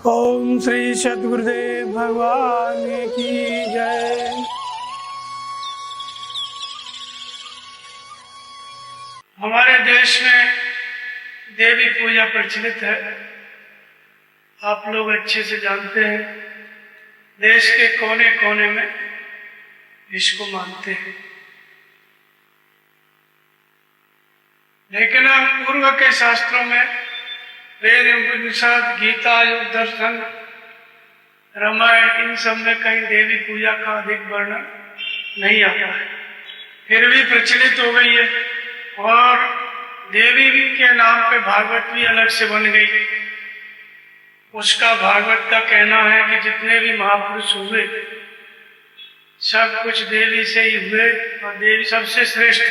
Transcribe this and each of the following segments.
ओम श्री सद्गुरुदेव भगवान की जय। हमारे देश में देवी पूजा प्रचलित है, आप लोग अच्छे से जानते हैं। देश के कोने कोने में इसको मानते हैं, लेकिन पूर्व के शास्त्रों में वेद, उपनिषद, गीता, योग दर्शन, रामायण, इन सब में कहीं देवी पूजा का अधिक वर्णन नहीं आता है। फिर भी प्रचलित हो गई है और देवी के नाम पे भागवत भी अलग से बन गई। उसका भागवत का कहना है कि जितने भी महापुरुष हुए सब कुछ देवी से ही हुए और देवी सबसे श्रेष्ठ।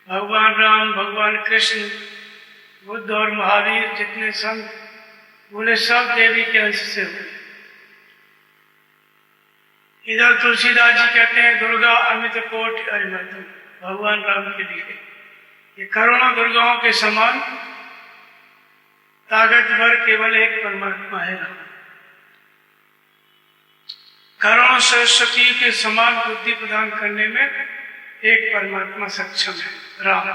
भगवान राम, भगवान कृष्ण, बुद्ध और महावीर, जितने संत बोले सब देवी के अंश से हुए। इधर तुलसीदास जी कहते हैं दुर्गा अमित कोटि अरिमर्दन, भगवान राम के लिए ये करोड़ों दुर्गाओं के समान ताकतवर केवल एक परमात्मा है राम। करोड़ों सरस्वती के समान बुद्धि प्रदान करने में एक परमात्मा सक्षम है राम।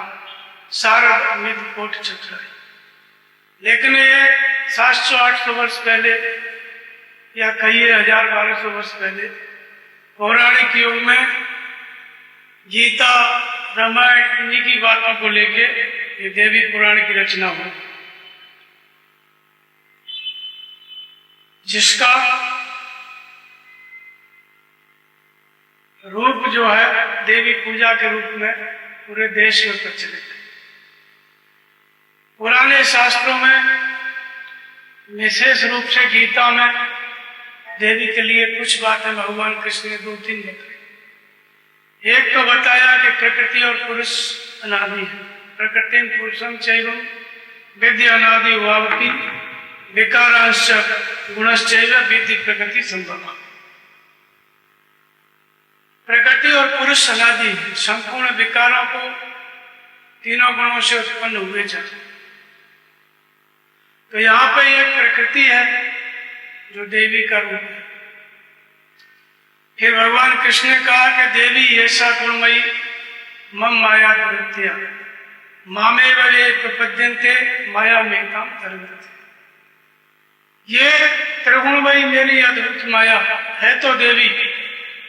शारद अमित कोटि चतुराई। लेकिन ये 700-800 वर्ष पहले या कहिए 1000-1200 वर्ष पहले पौराणिक युग में गीता, रामायण, इन्हीं की बातों को लेके ये देवी पुराण की रचना हुई, जिसका रूप जो है देवी पूजा के रूप में पूरे देश में प्रचलित है। पुराने शास्त्रों में विशेष रूप से गीता में देवी के लिए कुछ बातें भगवान कृष्ण ने 2-3 बताई। एक तो बताया कि प्रकृति और पुरुष अनादि है। प्रकृति पुरुषम चैवम विद्या अनादि वावती विकारांश गुणश्चैव विधि प्रकृति संभव। प्रकृति और पुरुष अनादि है, संपूर्ण विकारों को तीनों गुणों से उत्पन्न हुए जाते। तो यहाँ पे एक प्रकृति है जो देवी का रूप है। फिर भगवान कृष्ण ने कहा कि देवी ऐसा गुणमयी मम माया प्रवृत्तिया मामे वे प्रपद्यन्ते माया में काम तरंगते। ये त्रिगुणमयी मेरी अद्भुत माया है तो देवी,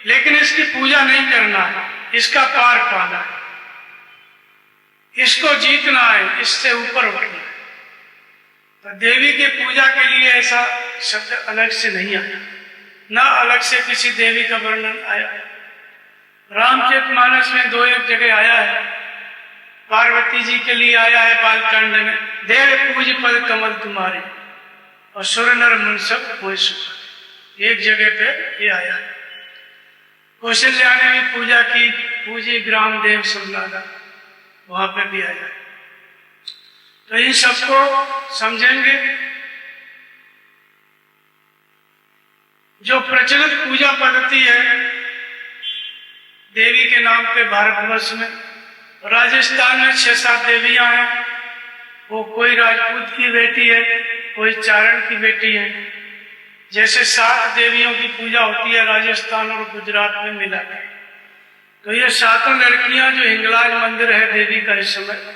लेकिन इसकी पूजा नहीं करना है, इसका पार पाना है, इसको जीतना है, इससे ऊपर उठना है। तो देवी के पूजा के लिए ऐसा शब्द अलग से नहीं आया, ना अलग से किसी देवी का वर्णन आया। रामचरितमानस में 2-1 जगह आया है। पार्वती जी के लिए आया है बालकांड में, देव पूज पद कमल तुम्हारे और सुर नर मन सब कोई सुख। एक जगह पे ये आया है। कौशल्या ने भी पूजा की, पूजी ग्राम देव समनादा, वहां पे भी आया है। तो इन सबको समझेंगे। जो प्रचलित पूजा पद्धति है देवी के नाम पे भारतवर्ष में, राजस्थान में 6-7 देवियां हैं। वो कोई राजपूत की बेटी है, कोई चारण की बेटी है। जैसे 7 देवियों की पूजा होती है राजस्थान और गुजरात में मिला के, तो ये 7 लड़कियां जो हिंगलाज मंदिर है देवी का इस समय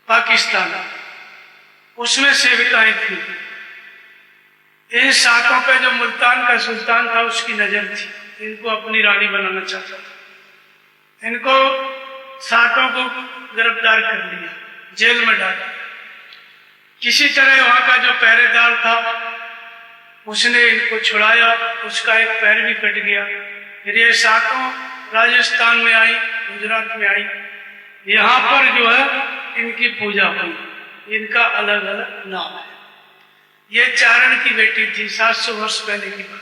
पाकिस्तान, उसमें सेविकाएं थी। इन 7 पे जो मुल्तान का सुल्तान था उसकी नजर थी, इनको अपनी रानी बनाना चाहता था। इनको 7 को गिरफ्तार कर लिया, जेल में डाला। किसी तरह वहां का जो पहरेदार था उसने इनको छुड़ाया, उसका एक पैर भी कट गया। फिर ये 7 राजस्थान में आई, गुजरात में आई। यहाँ पर जो है इनकी पूजा हुई। इनका अलग अलग नाम है। ये चारण की बेटी थी, 700 वर्ष पहले की बात,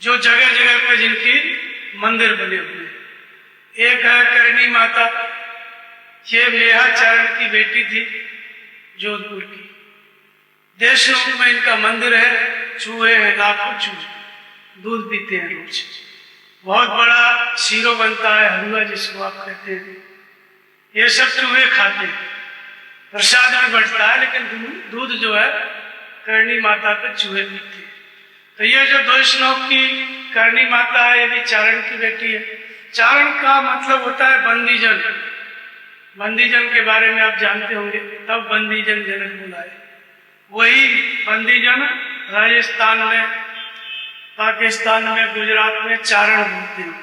जो जगह जगह पे जिनकी मंदिर बने हुए। एक है करणी माता, ये मेहा चारण की बेटी थी, जोधपुर की। देशनोक में इनका मंदिर है। चूहे हैं, लाखों चूहे, दूध पीते हैं रोज। बहुत बड़ा सीरो बनता है, हलवा जिसको आप कहते हैं। ये सब चूहे खाते हैं, प्रसाद में बढ़ता है, लेकिन दूध जो है करणी माता पे चूहे पीते। तो ये जो दो श्लोक की करणी माता है, ये भी चारण की बेटी है। चारण का मतलब होता है बंदीजन। बंदीजन के बारे में आप जानते होंगे, तब बंदीजन जनक बुलाए। वही बंदीजन राजस्थान में, पाकिस्तान में, गुजरात में चारण बोलते हैं।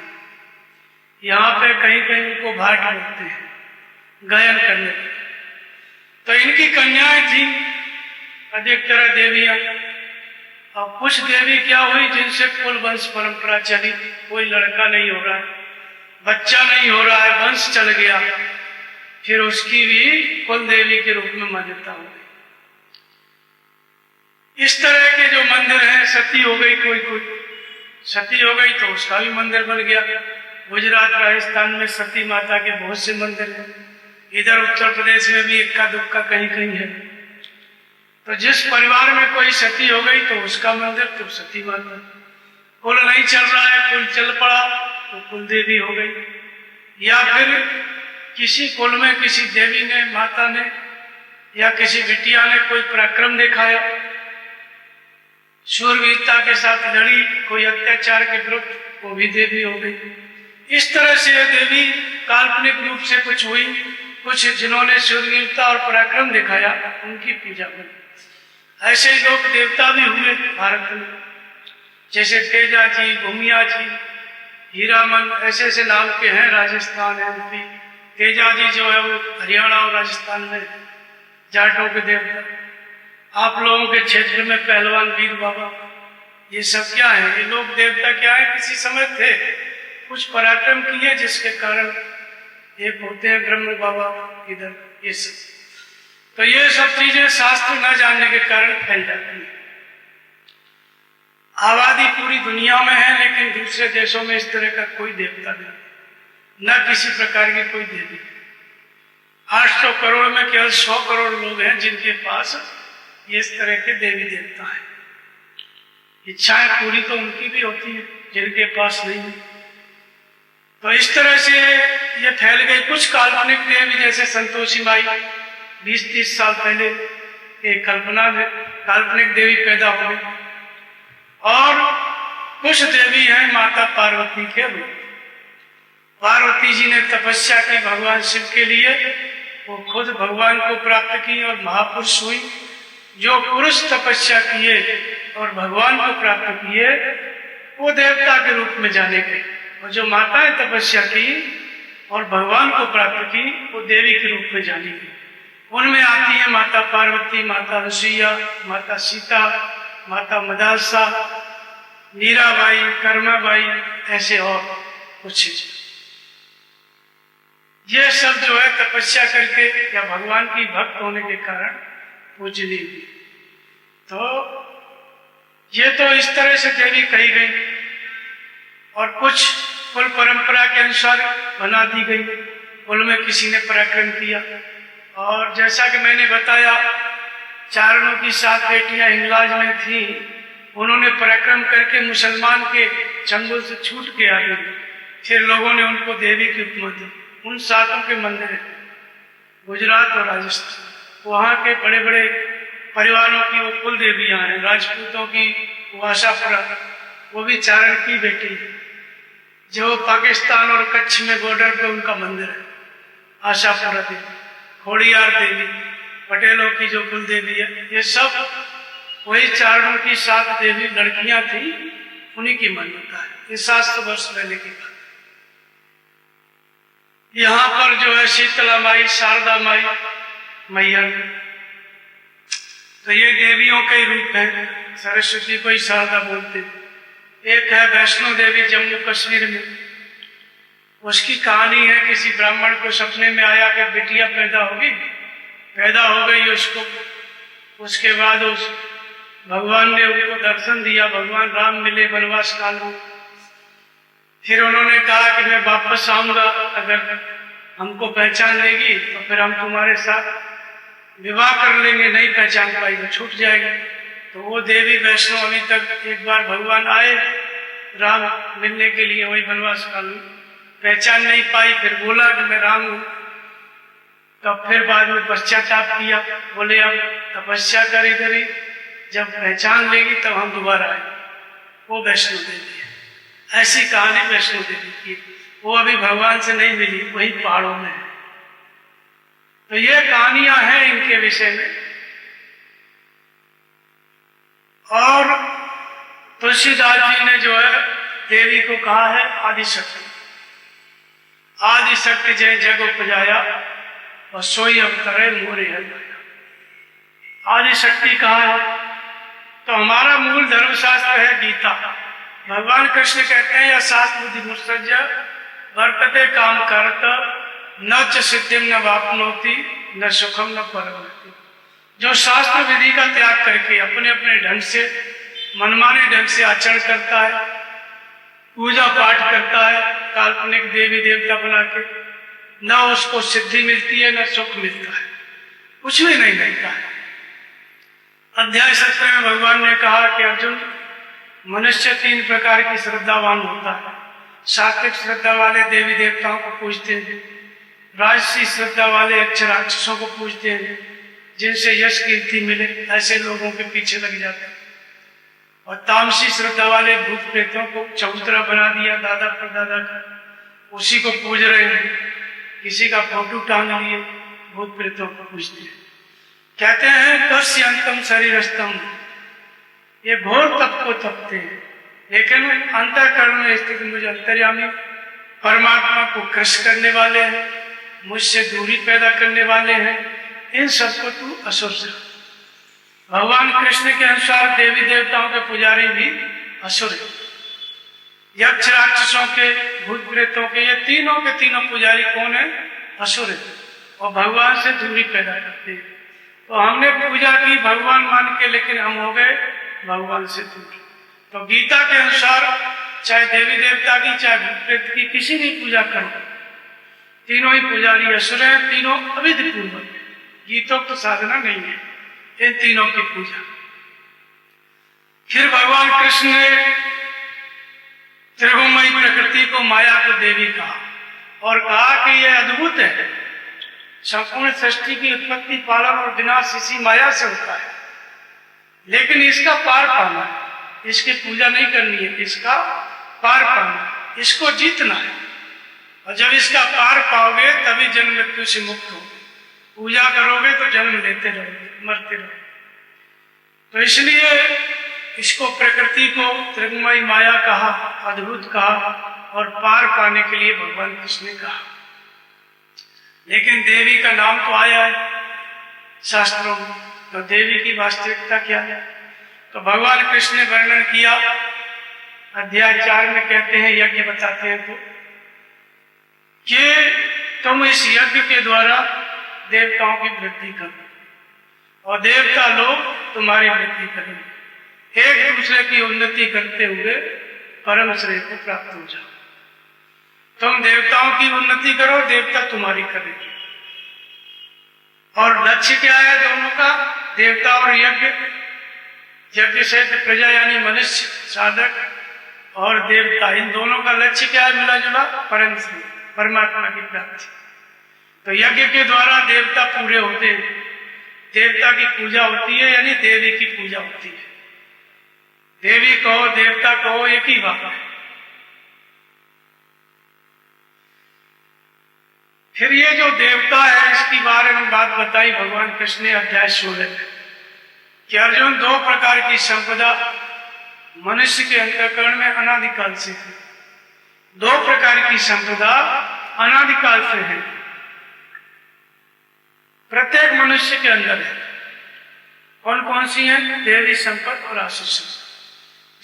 यहाँ पे कहीं कहीं उनको भाट बोलते हैं, गायन करने के। तो इनकी कन्याएं थी अधिकतर देवियां। अब कुछ देवी क्या हुई जिनसे कुल वंश परंपरा चली, कोई लड़का नहीं हो रहा है, बच्चा नहीं हो रहा है, वंश चल गया, फिर उसकी भी कुल देवी के रूप में मान्यता हो गई। इस तरह के जो मंदिर हैं, सती हो गई, कोई सती हो गई तो उसका भी मंदिर बन गया। गुजरात राजस्थान में सती माता के बहुत से मंदिर हैं। इधर उत्तर प्रदेश में भी इक्का दुक्का कहीं कहीं है। तो जिस परिवार में कोई सती हो गई तो उसका मंदिर तो सती माता। कुल नहीं चल रहा है, कुल चल पड़ा तो कुल देवी हो गई। या फिर किसी कुल में किसी देवी ने, माता ने या किसी बिटिया ने कोई पराक्रम दिखाया, शूरवीरता के साथ लड़ी, कोई अत्याचार के विरुद्ध, वो भी देवी हो गई। इस तरह से ये देवी काल्पनिक रूप से कुछ हुई, कुछ जिन्होंने शूरवीरता और पराक्रम दिखाया उनकी पूजा बनी। ऐसे ही लोग देवता भी हुए भारत में, जैसे तेजा जी, भूमिया जी, हीरामन, ऐसे ऐसे नाम के हैं राजस्थान, एमपी। तेजा जी जो है वो हरियाणा और राजस्थान में जाटों के देवता। आप लोगों के क्षेत्र में पहलवान वीर बाबा, ये सब क्या है? ये लोग देवता क्या है? किसी समय थे, कुछ पराक्रम किए जिसके कारण एक होते हैं ब्रह्म बाबा इधर, ये सब। तो ये सब चीजें शास्त्र न जानने के कारण फैल जाती है। आबादी पूरी दुनिया में है, लेकिन दूसरे देशों में इस तरह का कोई देवता नहीं, न किसी प्रकार की कोई देवी। 800 करोड़ में केवल 100 करोड़ लोग हैं जिनके पास इस तरह के देवी देवता हैं। इच्छाएं पूरी तो उनकी भी होती है जिनके पास नहीं है। तो इस तरह से ये फैल गई। कुछ काल्पनिक देवी जैसे संतोषी माई 20-30 साल पहले एक काल्पनिक देवी पैदा हो गई। और कुछ देवी हैं माता पार्वती के रूप। पार्वती जी ने तपस्या की भगवान शिव के लिए, वो खुद भगवान को प्राप्त की और महापुरुष हुई। जो पुरुष तपस्या किए और भगवान को प्राप्त किए वो देवता के रूप में जाने गए, और जो माताएं तपस्या की और भगवान को प्राप्त की वो देवी के रूप में जानी गई। उनमें आती है माता पार्वती, माता अनुसुईया, माता सीता, माता मदालसा, मीराबाई, कर्माबाई, ऐसे और कुछ। ये सब जो है तपस्या करके या भगवान की भक्त होने के कारण पूजनी हुई। तो ये तो इस तरह से देवी कही गई, और कुछ कुल परंपरा के अनुसार बना दी गई। कुल में किसी ने पराक्रम किया, और जैसा कि मैंने बताया चारणों की 7 बेटियां हिंगलाज में थी। उन्होंने पराक्रम करके मुसलमान के चंगुल से छूट के आ गई। फिर लोगों ने उनको देवी की उपमा दी। उन 7 के मंदिर हैं गुजरात और राजस्थान। वहाँ के बड़े बड़े परिवारों की वो कुल देवियां हैं। राजपूतों की वो आशापुरा, वो भी चारण की बेटी, जो पाकिस्तान और कच्छ में बॉर्डर पे उनका मंदिर है, आशापुरा देवी। खोड़ियार देवी, पटेलों की जो कुल देवी है, ये सब वही चारणों की 7 देवी लड़कियां थी, उन्हीं की मान्यता है। ये 700 वर्ष पहले की बात। यहाँ पर जो है शीतला माई, शारदा माई, मैया, तो ये देवियों के रूप हैं। सरस्वती को ही शारदा बोलते। एक है वैष्णो देवी जम्मू कश्मीर में। उसकी कहानी है, किसी ब्राह्मण को सपने में आया कि बिटिया पैदा होगी, पैदा हो गई उसको। उसके बाद उस भगवान ने उनको दर्शन दिया, भगवान राम मिले वनवास काल में। फिर उन्होंने कहा कि मैं वापस आऊंगा, अगर हमको पहचान लेगी तो फिर हम तुम्हारे साथ विवाह कर लेंगे, नहीं पहचान पाई तो छूट जाएगी। तो वो देवी वैष्णो अभी तक, एक बार भगवान आए राम मिलने के लिए वही वनवास काल में, पहचान नहीं पाई। फिर बोला कि मैं राम हूं। तब फिर बाद में पश्चाताप किया, बोले अब तपस्या कर इधर ही, जब पहचान लेगी तब हम दोबारा आए। वो वैष्णो देवी है। ऐसी कहानी वैष्णो देवी की, वो अभी भगवान से नहीं मिली, वही पहाड़ों में है। तो ये कहानियां हैं इनके विषय में। और तुलसीदास जी ने जो है देवी को कहा है आदिशक्ति। आदिशक्ति जय जग उपजाया और सोई अवतरे मोरे है। आदिशक्ति कहा है तो हमारा मूल धर्मशास्त्र है गीता। भगवान कृष्ण कहते हैं, या शास्त्र बुद्धि मुत्सर्ज वर्तते काम करत न च सिद्धिम न वापनोति न सुखम न परमति। जो शास्त्र विधि का त्याग करके अपने अपने ढंग से मनमाने ढंग से आचरण करता है, पूजा पाठ करता है काल्पनिक देवी देवता बना के, न उसको सिद्धि मिलती है न सुख मिलता है, कुछ भी नहीं मिलता है। अध्याय 17 में भगवान ने कहा कि अर्जुन, मनुष्य 3 प्रकार की श्रद्धावान होता है। सात्विक श्रद्धा वाले देवी देवताओं को पूजते हैं, राजसी श्रद्धा वाले अच्छे राक्षसों को पूजते हैं जिनसे यश कीर्ति मिले, ऐसे लोगों के पीछे लग जाते हैं। और तामसी श्रद्धा वाले भूत प्रेतों को चबूतरा बना दिया दादा परदादा का, उसी को पूज रहे हैं। किसी का फोटो टांग लिए भूत प्रेतों को पूजते हैं। कहते हैं कस्य अंतम शरीरस्तम, ये घोर तप को तपते हैं, लेकिन अंतःकरण में स्थित मुझे अंतर्यामी परमात्मा को कृष्ण करने वाले हैं, मुझसे दूरी पैदा करने वाले हैं, इन सबको तू असुर से। भगवान कृष्ण के अनुसार देवी देवताओं के पुजारी भी असुर है। यक्ष राक्षसों के भूत प्रेतों के ये तीनों के तीनों पुजारी कौन है? असुर है, और भगवान से दूरी पैदा करते हैं। तो हमने पूजा की भगवान मान के, लेकिन हम हो गए भगवान से दूर। तो गीता के अनुसार चाहे देवी देवता की चाहे भूत प्रेत की किसी भी पूजा करो, तीनों ही पुजारी असुर है, तीनों अविधि पूर्वक है, गीतोक्त साधना नहीं है इन तीनों की पूजा। फिर भगवान कृष्ण ने त्रिगुणमयी प्रकृति को माया को देवी कहा और कहा कि यह अद्भुत है, संपूर्ण सृष्टि की उत्पत्ति पालन और विनाश इसी माया से होता है, लेकिन इसका पार पाना है, इसकी पूजा नहीं करनी है, इसका पार पाना है, इसको जीतना है। और जब इसका पार पाओगे तभी जन्म मृत्यु से मुक्त होगे। पूजा करोगे तो जन्म लेते रहोगे, मरते रहोगे। तो इसलिए इसको प्रकृति को त्रिगुणमयी माया कहा, अद्भुत कहा, और पार पाने के लिए भगवान कृष्ण ने कहा। लेकिन देवी का नाम तो आया है शास्त्रों में, तो देवी की वास्तविकता क्या है? तो भगवान कृष्ण ने वर्णन किया, अध्याय 4 में कहते हैं, यज्ञ बताते हैं तो कि तुम इस यज्ञ के द्वारा देवताओं की वृद्धि करो और देवता लोग तुम्हारी वृद्धि करेंगे। एक दूसरे की उन्नति करते हुए परम श्रेय को प्राप्त हो जाओ। तुम देवताओं की उन्नति करो, देवता तुम्हारी करेंगे। और लक्ष्य क्या है दोनों का? देवता और यज्ञ, यज्ञ से प्रजा यानी मनुष्य साधक और देवता, इन दोनों का लक्ष्य क्या है? मिला जुला परम श्रेय, परमात्मा की प्राप्ति। तो यज्ञ के द्वारा देवता पूरे होते हैं, देवता की पूजा होती है, यानी देवी की पूजा होती है। देवी कहो देवता कहो एक ही बात है। फिर ये जो देवता है इसकी बारे में बात बताई भगवान कृष्ण ने अध्याय 16 में कि अर्जुन, 2 प्रकार की संपदा मनुष्य के अंतःकरण में अनादिकाल से है। 2 प्रकार की संपदा अनादिकाल से है, प्रत्येक मनुष्य के अंदर है। कौन कौन सी है? देवी संपद और आसुरी संपद।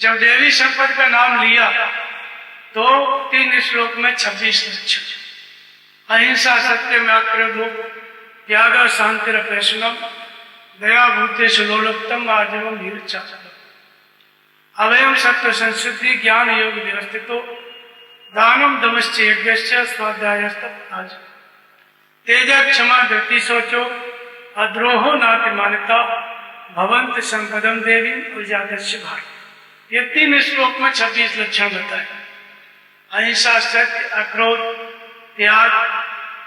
जब देवी संपद का नाम लिया तो 3 श्लोक में 26 लक्षण, अहिंसा सत्यम अक्रोधो त्याग शांतिरपेशनम दया भूतेषु लोलुप्तम आर्जवम धीरचापलम अभयम सत्व संशुद्धि ज्ञान योग व्यवस्थितो दानम दमश्च यज्ञश्च स्वाध्यायस्तप तेज क्षमा धृति सोचो अद्रोहो नाति मान्यता भवंत संपदम देवी उजादस्य भारत। ये 3 श्लोक में 26 लक्षण बताए। अहिंसा, सत्य, अक्रोध, त्याग,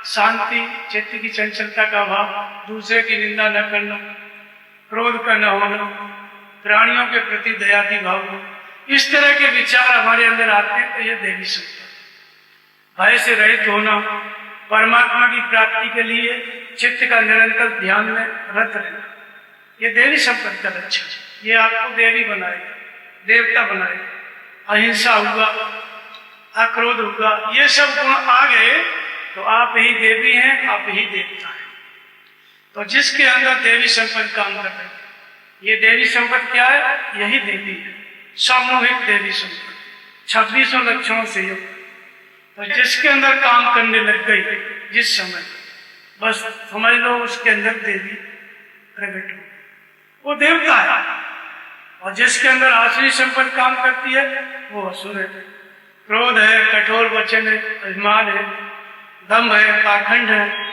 शांति, चित्त की चंचलता का अभाव, दूसरे की निंदा न करना, क्रोध का न होना, प्राणियों के प्रति दयादी भाव हो, इस तरह के विचार हमारे अंदर आते हैं तो ये देवी संपदा। भय से रहित होना, परमात्मा की प्राप्ति के लिए चित्त का निरंतर ध्यान में रत रहना, ये देवी संपत्ति का लक्षण है। ये आपको देवी बनाएगा, देवता बनाएगा। अहिंसा हुआ, अक्रोध हुआ, ये सब गुण आ गए तो आप ही देवी हैं, आप ही देवता हैं। तो जिसके अंदर देवी संपत्ति काम कर रही है, ये देवी संपत्ति क्या है? यही देवी है, सामूहिक देवी संपत्ति 26 लक्षणों से युक्त। तो जिसके अंदर काम करने लग गई जिस समय, बस समझ लो उसके अंदर देवी प्रकट हो, वो देवता है। और जिसके अंदर आसुरी संपत्ति काम करती है वो असुर है। क्रोध है, कठोर वचन है, अभिमान है, दम्भ है, पाखंड है,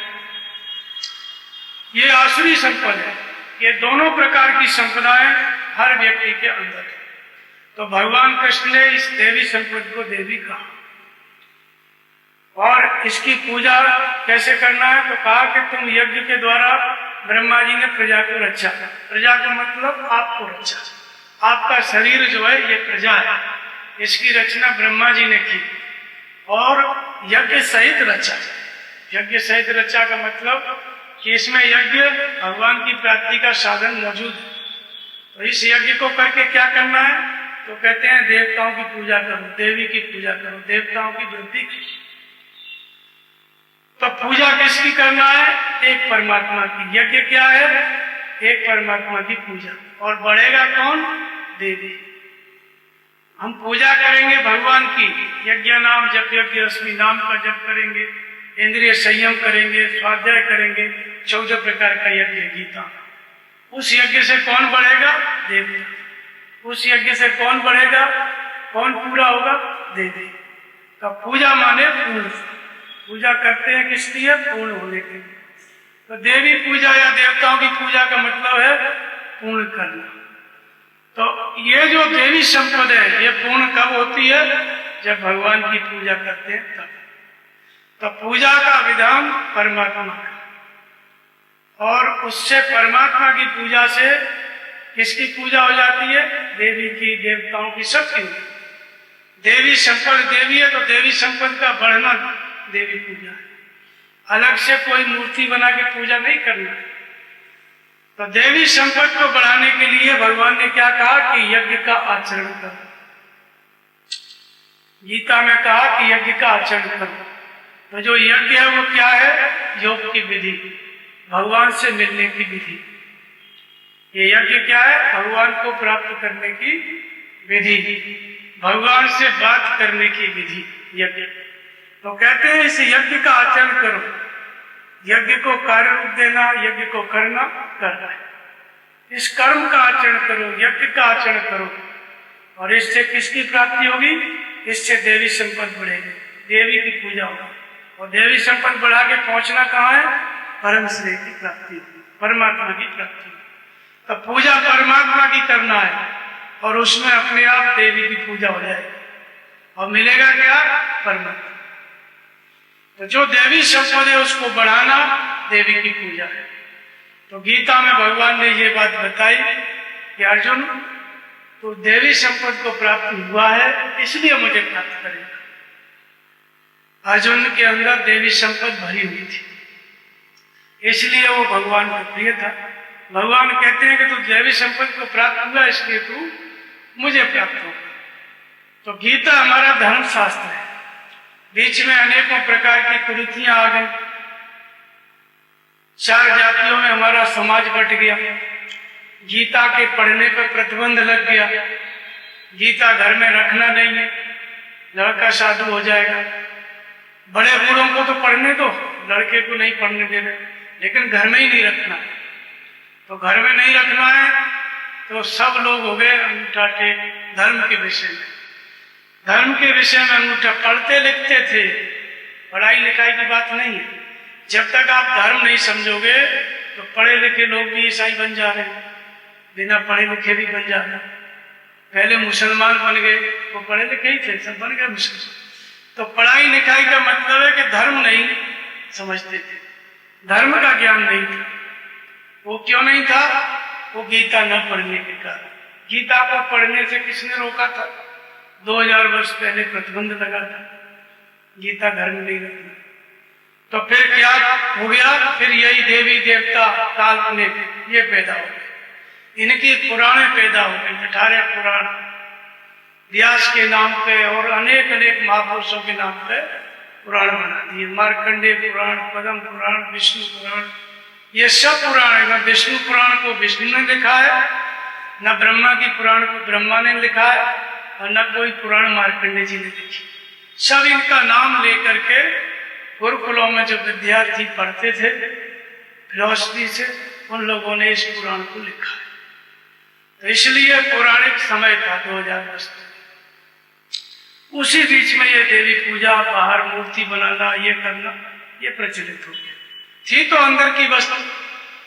ये आसुरी संपद है। ये दोनों प्रकार की संपदाएं हर व्यक्ति के अंदर है। तो भगवान कृष्ण ने इस देवी संपद को देवी कहा। और इसकी पूजा कैसे करना है? तो कहा कि तुम यज्ञ के द्वारा, ब्रह्मा जी ने प्रजा को रचा। प्रजा का मतलब आपको रचा। आपका शरीर जो है ये प्रजा है, इसकी रचना ब्रह्मा जी ने की और यज्ञ सहित रचा। यज्ञ सहित रचा का मतलब कि इसमें यज्ञ भगवान की प्राप्ति का साधन मौजूद है। तो इस यज्ञ को करके क्या करना है? तो कहते हैं देवताओं की पूजा करो, देवी की पूजा करो, देवताओं की वृद्धि करो। तो पूजा किसकी करना है? एक परमात्मा की। यज्ञ क्या है? एक परमात्मा की पूजा। और बढ़ेगा कौन? देवी। हम पूजा करेंगे भगवान की, यज्ञ नाम जप, यज्ञ रश्मि नाम का जप करेंगे, इंद्रिय संयम करेंगे, स्वाध्याय करेंगे, 14 प्रकार का यज्ञ गीता। उस यज्ञ से कौन बढ़ेगा? देवता। उस यज्ञ से कौन बढ़ेगा? कौन पूरा होगा? देवी। तो पूजा माने पूर्ण। पूजा करते हैं किस लिए? पूर्ण होने के लिए। तो देवी पूजा या देवताओं की पूजा का मतलब है पूर्ण करना। तो ये जो देवी संपद है ये पूर्ण कब होती है? जब भगवान की पूजा करते हैं तब। तो पूजा का विधान परमात्मा का, और उससे परमात्मा की पूजा से किसकी पूजा हो जाती है? देवी की, देवताओं की, सबकी। देवी संपद देवी है तो देवी संपद का बढ़ना देवी पूजा है। अलग से कोई मूर्ति बना के पूजा नहीं करना है। तो देवी संपद को बढ़ाने के लिए भगवान ने क्या कहा? कि यज्ञ का आचरण करो। गीता में कहा कि यज्ञ का आचरण करो। तो जो यज्ञ है वो क्या है? योग की विधि, भगवान से मिलने की विधि। ये यज्ञ क्या है? भगवान को प्राप्त करने की विधि, भगवान से बात करने की विधि, यज्ञ। तो कहते हैं इस यज्ञ का आचरण करो। यज्ञ को कार्य रूप देना, यज्ञ को करना है। इस कर्म का आचरण करो, यज्ञ का आचरण करो, और इससे किसकी प्राप्ति होगी? इससे देवी संपत्ति बढ़ेगी, देवी की पूजा होगी। और देवी संपत्ति बढ़ा के पहुंचना कहाँ है? परम श्रेय की प्राप्ति, परमात्मा की प्राप्ति। तो पूजा परमात्मा की करना है और उसमें अपने आप देवी की पूजा हो जाएगी और मिलेगा क्या? परमात्मा। तो जो देवी संपद है उसको बढ़ाना देवी की पूजा है। तो गीता में भगवान ने ये बात बताई कि अर्जुन तो देवी संपद को प्राप्त हुआ है इसलिए मुझे प्राप्त करेगा। अर्जुन के अंदर देवी संपद भरी हुई थी, इसलिए वो भगवान को प्रिय था। भगवान कहते हैं कि तू देवी संपद को प्राप्त हुआ इसलिए तू मुझे प्राप्त होगा। तो गीता हमारा धर्म शास्त्र है। बीच में अनेकों प्रकार की कुरीतियां आ गई, 4 जातियों में हमारा समाज बट गया, गीता के पढ़ने पर प्रतिबंध लग गया। गीता घर में रखना नहीं है, लड़का साधु हो जाएगा। बड़े बूढ़ों को तो पढ़ने दो, लड़के को नहीं पढ़ने दे रहे, लेकिन घर में ही नहीं रखना है। तो घर में नहीं रखना है तो सब लोग हो गए अंगूठा टेक धर्म के विषय में। धर्म के विषय में अंगूठा पढ़ते लिखते थे, पढ़ाई लिखाई की बात नहीं है। जब तक आप धर्म नहीं समझोगे तो पढ़े लिखे लोग भी ईसाई बन जा रहे हैं, बिना पढ़े लिखे भी बन जा रहे हैं। पहले मुसलमान बन गए, वो पढ़े लिखे ही थे, सब बन गए मुसलमान। तो पढ़ाई लिखाई का मतलब है कि धर्म नहीं समझते थे, धर्म का ज्ञान नहीं था। वो क्यों नहीं था? वो गीता न पढ़ने के कारण। गीता को पढ़ने से किसने रोका था? 2000 वर्ष पहले प्रतिबंध लगा था, गीता घर में नहीं रखना। तो फिर क्या हो गया? फिर यही देवी देवता काल्पनिक ये पैदा हो गए, इनकी पुराणे पैदा हो गए। 18 पुराण व्यास के नाम पे और अनेक अनेक महापुरुषों के नाम पे पुराण बना दिए। मार्कंडेय पुराण, पद्म पुराण, विष्णु पुराण, ये सब पुराण है। न विष्णु पुराण को विष्णु ने लिखा है, न ब्रह्मा की पुराण को ब्रह्मा ने लिखा है, और न कोई पुराण मार्कंडेय जी ने लिखी। सब इनका नाम लेकर के गुरुकुलों में जो विद्यार्थी पढ़ते थे फिलॉसफी से, उन लोगों ने इस पुराण को लिखा है। तो इसलिए पौराणिक समय था 2000 वर्ष पहले। उसी बीच में ये देवी पूजा, बाहर मूर्ति बनाना, ये करना, ये प्रचलित हो गया। थी तो अंदर की वस्तु।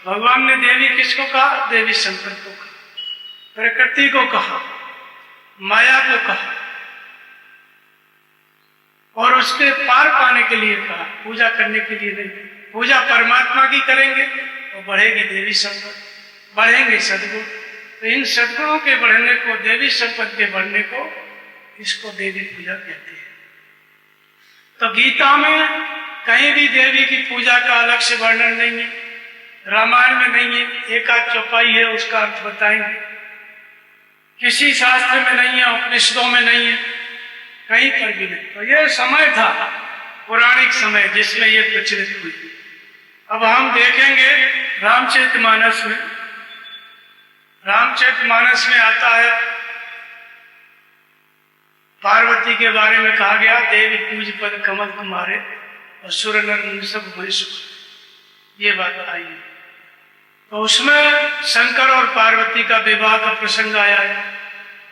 भगवान ने देवी किसको कहा? देवी शंकर को कहा, प्रकृति को कहा, माया को कहा, और उसके पार पाने के लिए कहा, पूजा करने के लिए नहीं। पूजा परमात्मा की करेंगे तो बढ़ेगी देवी संपत्ति, बढ़ेंगे सदगुण। तो इन सदगुणों के बढ़ने को, देवी संपत्ति के बढ़ने को, इसको देवी पूजा कहते हैं। तो गीता में कहीं भी देवी की पूजा का अलग से वर्णन नहीं है, रामायण में नहीं है, एक आध चौपाई है उसका अर्थ बताएंगे, किसी शास्त्र में नहीं है, उपनिषदों में नहीं है, कहीं पर भी नहीं। तो ये समय था पौराणिक समय जिसमें ये प्रचलित हुई। अब हम देखेंगे रामचरितमानस में। रामचरितमानस में आता है, पार्वती के बारे में कहा गया, देवी पूज पद कमल तुम्हारे और सुर नर सब हुए सुख, ये बात आई है। तो उसमें शंकर और पार्वती का विवाह का प्रसंग आया है,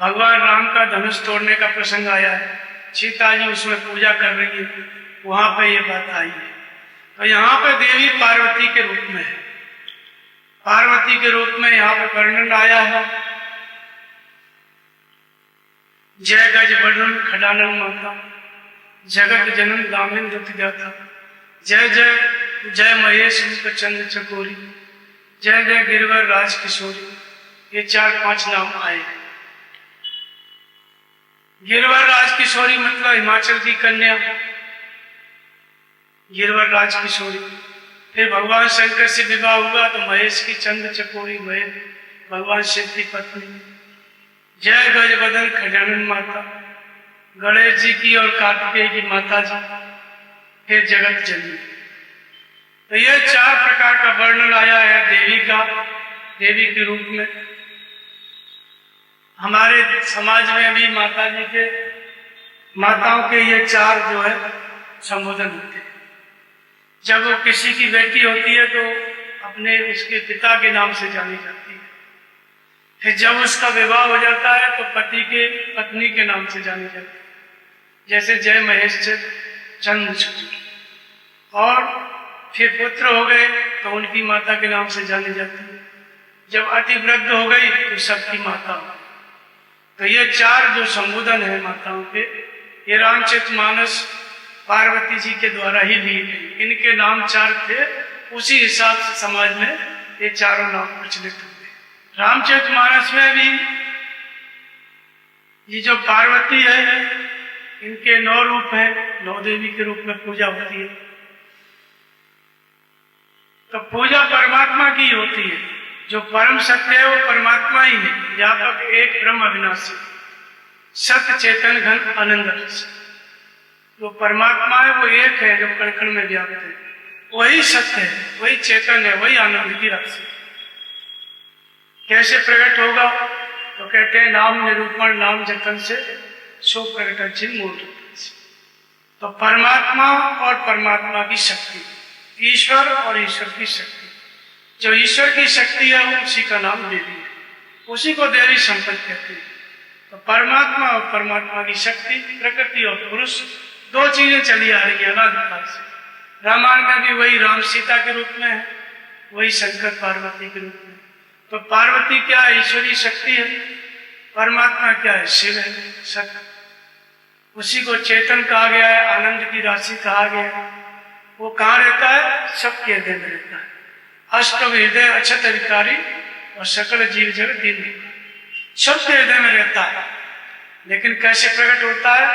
भगवान राम का धनुष तोड़ने का प्रसंग आया है, सीता जी उसमें पूजा कर रही है, वहां पर ये बात आई है। तो यहाँ पे देवी पार्वती के रूप में है, पार्वती के रूप में यहाँ पे वर्णन आया है। जय गज वर्णन खडानन माता, जगत जनन दामिन दाता, जय जय जय महेश मुख चंद्र चकोरी, जय जय गिरवर राज किशोरी, ये 4-5 नाम आए। गिरवर राज किशोरी मतलब हिमाचल की कन्या, गिरवर राज किशोरी। फिर भगवान शंकर से विवाह हुआ तो महेश की चंद्र चकोरी, महेश भगवान शिव की पत्नी। जय गज बदन खजानन माता, गणेश जी की और कार्तिकेय की माता जी, फिर जगत जननी। तो यह 4 प्रकार का वर्णन आया है देवी का, देवी के रूप में। हमारे समाज में भी माता जी के, माताओं के ये 4 जो है संबोधन होते हैं। जब वो किसी की बेटी होती है तो अपने उसके पिता के नाम से जानी जाती है। फिर जब उसका विवाह हो जाता है तो पति के पत्नी के नाम से जानी जाती है, जैसे जय महेश चंद्र चकोरी। और फिर पुत्र हो गए तो उनकी माता के नाम से जानी जाती है। जब अति वृद्ध हो गई तो सबकी माता हो। तो ये 4 जो संबोधन है माताओं के, ये रामचरितमानस पार्वती जी के द्वारा ही लिए गए। इनके नाम 4 थे, उसी हिसाब से समाज में ये 4 नाम प्रचलित हो गए। रामचरितमानस में भी ये जो पार्वती है, इनके 9 रूप हैं, 9 देवी के रूप में पूजा होती है। तो पूजा परमात्मा की होती है, जो परम सत्य है वो परमात्मा ही है, व्यापक एक ब्रह्म अविनाशी सत्य चेतन घन आनंद रस। जो परमात्मा है वो एक है, जो कण कण में व्याप्त है, वही सत्य है, वही चेतन है, वही आनंद की राशि। कैसे प्रकट होगा? तो कहते हैं नाम निरूपण नाम जतन से सो प्रकट चिन्ह मूल रतन से। तो परमात्मा और परमात्मा की शक्ति, ईश्वर और ईश्वर की शक्ति, जो ईश्वर की शक्ति है उसी का नाम देवी है, उसी को देवी संपत्ति कहते हैं। तो परमात्मा और परमात्मा की शक्ति, प्रकृति और पुरुष, 2 चीजें चली आ रही है अनादिकाल से। रामायण में भी वही राम सीता के रूप में है, वही शंकर पार्वती के रूप में। तो पार्वती क्या है? ईश्वरीय शक्ति है। परमात्मा क्या है? शिव है, सत्य। उसी को चेतन कहा गया है, आनंद की राशि कहा गया है। वो कहाँ रहता है? सबके हृदय में रहता है। अष्टम हृदय अक्षत अधिकारी और सकल जीव जगत दीन। सबके हृदय में रहता है। लेकिन कैसे प्रकट होता है?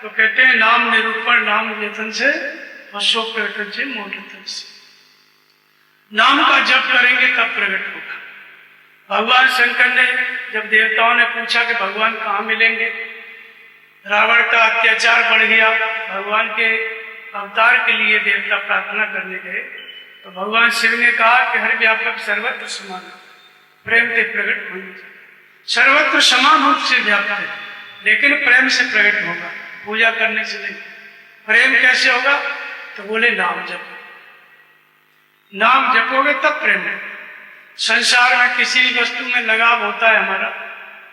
तो कहते हैं नाम निरूपण नाम लेखन से और शो प्रकटन से मोटन से। नाम का जप करेंगे तब प्रकट होगा। भगवान शंकर ने जब देवताओं ने पूछा कि भगवान कहाँ मिलेंगे, रावण का अत्याचार बढ़ गया, भगवान के अवतार के लिए देवता प्रार्थना करने गए, तो भगवान शिव ने कहा कि हर व्यापक सर्वत्र समान प्रेम से प्रकट होने चाहिए। सर्वत्र समान रूप से व्याप्त है, लेकिन प्रेम से प्रकट होगा, पूजा करने से नहीं। प्रेम कैसे होगा? तो बोले नाम जप। नाम जपोगे तब प्रेम है। संसार में किसी भी वस्तु में लगाव होता है हमारा,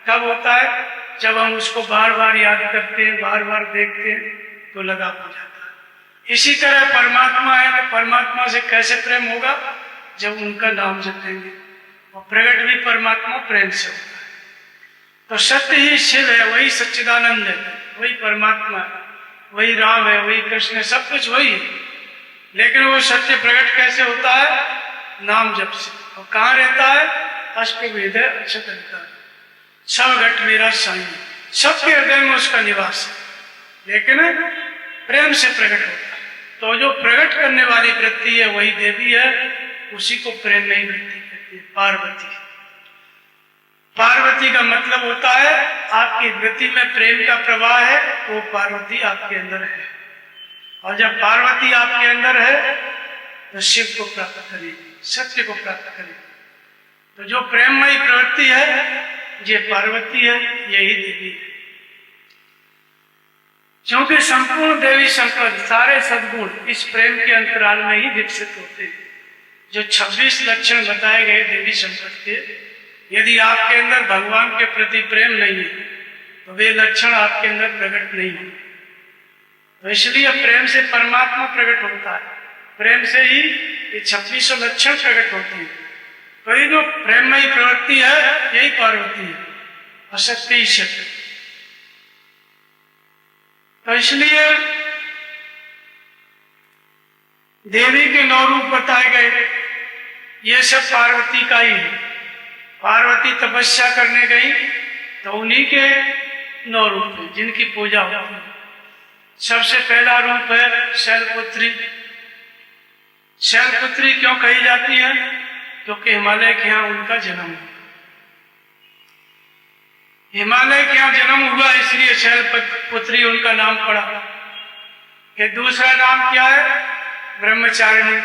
कब होता है? जब हम उसको बार बार याद करते हैं, बार बार देखते हैं, तो लगाव हो जाता है। इसी तरह परमात्मा है, तो परमात्मा से कैसे प्रेम होगा? जब उनका नाम जपेंगे। और प्रकट भी परमात्मा प्रेम से होता है। तो सत्य ही शिव है, वही सच्चिदानंद है, वही परमात्मा है, वही राम है, वही कृष्ण है, सब कुछ वही है। लेकिन वो सत्य प्रकट कैसे होता है? नाम जप से। और कहाँ रहता है? अष्टवेद अक्षत अधिकार, सब घट मेरा साईं, सबके हृदय में उसका निवास है, लेकिन प्रेम से प्रकट होता है। तो जो प्रकट करने वाली वृत्ति है वही देवी है, उसी को प्रेम में ही वृत्ति कहती है, पार्वती। पार्वती का मतलब होता है आपकी वृत्ति में प्रेम का प्रवाह है, वो पार्वती आपके अंदर है। और जब पार्वती आपके अंदर है तो शिव को प्राप्त करेगी, सत्य को प्राप्त करेगी। तो जो प्रेममयी प्रवृत्ति है ये पार्वती है, यही देवी है। क्योंकि संपूर्ण देवी संपद, सारे सद्गुण इस प्रेम के अंतराल में ही विकसित होते हैं। जो 26 लक्षण बताए गए देवी संपद के, यदि आपके अंदर भगवान के प्रति प्रेम नहीं है तो वे लक्षण आपके अंदर प्रकट नहीं होंगे। तो इसलिए प्रेम से परमात्मा प्रकट होता है, प्रेम से ही ये 26 लक्षण प्रकट होते हैं। तो ये जो प्रेममयी प्रवृत्ति है यही पार्वती है, असत्य ही सत्य। तो इसलिए देवी के 9 रूप बताए गए, ये सब पार्वती का ही है। पार्वती तपस्या करने गई तो उन्हीं के 9 रूप है जिनकी पूजा होती है। सबसे पहला रूप है शैलपुत्री। शैलपुत्री क्यों कही जाती है? क्योंकि हिमालय के यहाँ उनका जन्म हुआ। हिमालय के यहाँ जन्म हुआ इसलिए शैलपुत्री उनका नाम पड़ा। कि दूसरा नाम क्या है? ब्रह्मचारिणी।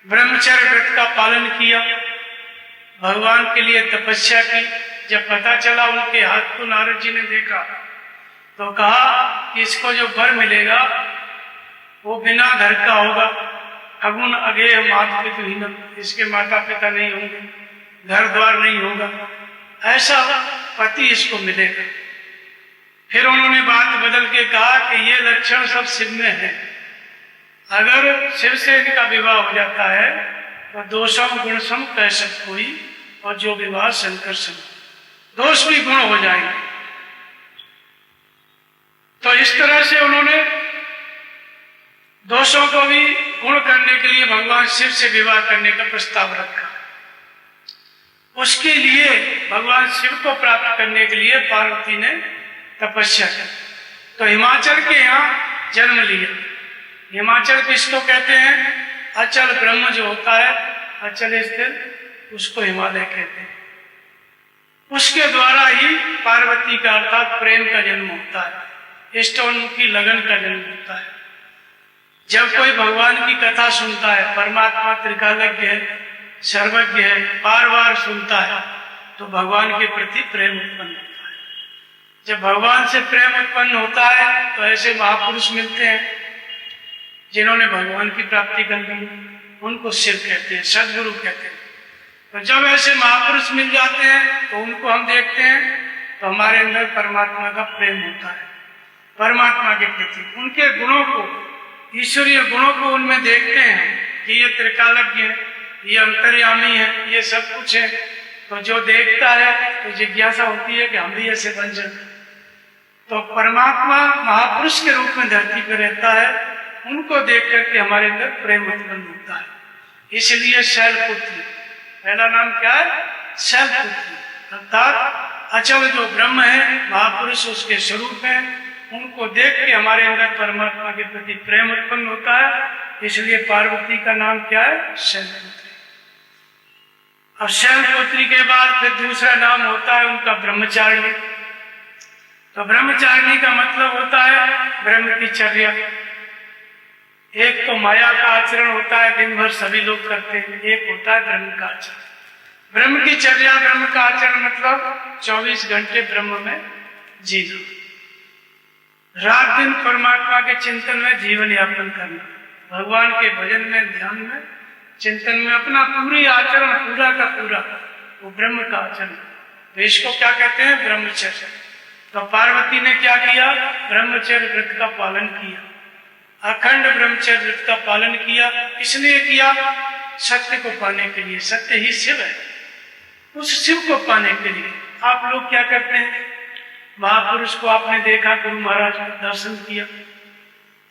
ब्रह्मचर्य व्रत का पालन किया, भगवान के लिए तपस्या की। जब पता चला उनके हाथ को नारद जी ने देखा तो कहा कि इसको जो वर मिलेगा वो बिना घर का होगा, अगुण अगेय माता पितुहीनम, इसके माता पिता नहीं होंगे, घर द्वार नहीं होगा, ऐसा पति इसको मिलेगा। फिर उन्होंने बात बदल के कहा कि ये लक्षण सब शिव में है, अगर शिव से इनका विवाह हो जाता है तो दोषम गुण सम कैसे कोई, और जो विवाह शंकर सम, दोष भी गुण हो जाएंगे। तो इस तरह से उन्होंने दोषों को भी गुण करने के लिए भगवान शिव से विवाह करने का प्रस्ताव रखा। उसके लिए भगवान शिव को प्राप्त करने के लिए पार्वती ने तपस्या की। तो हिमाचल के यहाँ जन्म लिया। हिमाचल किसको कहते हैं? अचल ब्रह्म जो होता है, अचल स्थिर, उसको हिमालय कहते हैं। उसके द्वारा ही पार्वती का अर्थात प्रेम का जन्म होता है, इष्टोन्मुखी लगन का जन्म होता है। जब कोई भगवान की कथा सुनता है, परमात्मा त्रिकालज्ञ है, सर्वज्ञ है, बार बार सुनता है, तो भगवान के प्रति प्रेम उत्पन्न होता है। जब भगवान से प्रेम उत्पन्न होता है तो ऐसे महापुरुष मिलते हैं जिन्होंने भगवान की प्राप्ति कर ली, उनको शिव कहते हैं, सदगुरु कहते हैं। तो जब ऐसे महापुरुष मिल जाते हैं तो उनको हम देखते हैं तो हमारे अंदर परमात्मा का प्रेम होता है, परमात्मा के प्रति उनके गुणों को, ईश्वरीय गुणों को उनमें देखते हैं कि ये त्रिकालज्ञ है, ये अंतर्यामी है, ये सब कुछ है। तो जो देखता है तो जिज्ञासा होती है कि हम भी ऐसे बन जाए। तो परमात्मा महापुरुष के रूप में धरती पर रहता है, उनको देख करके हमारे अंदर प्रेम उत्पन्न होता है। इसलिए शैलपुत्री, पहला नाम क्या है? शैलपुत्री, अर्थात अचल जो ब्रह्म है, महापुरुष उसके स्वरूप है, उनको देख के हमारे अंदर परमात्मा के प्रति प्रेम उत्पन्न होता है। इसलिए पार्वती का नाम क्या है? शैलपुत्री। अब शैलपुत्री के बाद फिर दूसरा नाम होता है उनका ब्रह्मचारिणी। तो ब्रह्मचारिणी का मतलब होता है ब्रह्म की चर्या। एक तो माया का आचरण होता है, दिन भर सभी लोग करते हैं, एक होता है ब्रह्म का आचरण। ब्रह्म की चर्या, ब्रह्म का आचरण मतलब 24 घंटे ब्रह्म में जीना, रात दिन परमात्मा के चिंतन में जीवन यापन करना, भगवान के भजन में, ध्यान में, चिंतन में अपना पूरी आचरण पूरा का पूरा, वो ब्रह्म का आचरण। तो इसको क्या कहते हैं? ब्रह्मचर्य। तो पार्वती ने क्या किया? ब्रह्मचर्य व्रत का पालन किया, अखंड ब्रह्मचर्य व्रत का पालन किया। इसलिए किया सत्य को पाने के लिए। सत्य ही शिव है, उस शिव को पाने के लिए आप लोग क्या करते हैं? महापुरुष को आपने देखा, गुरु महाराज का दर्शन किया,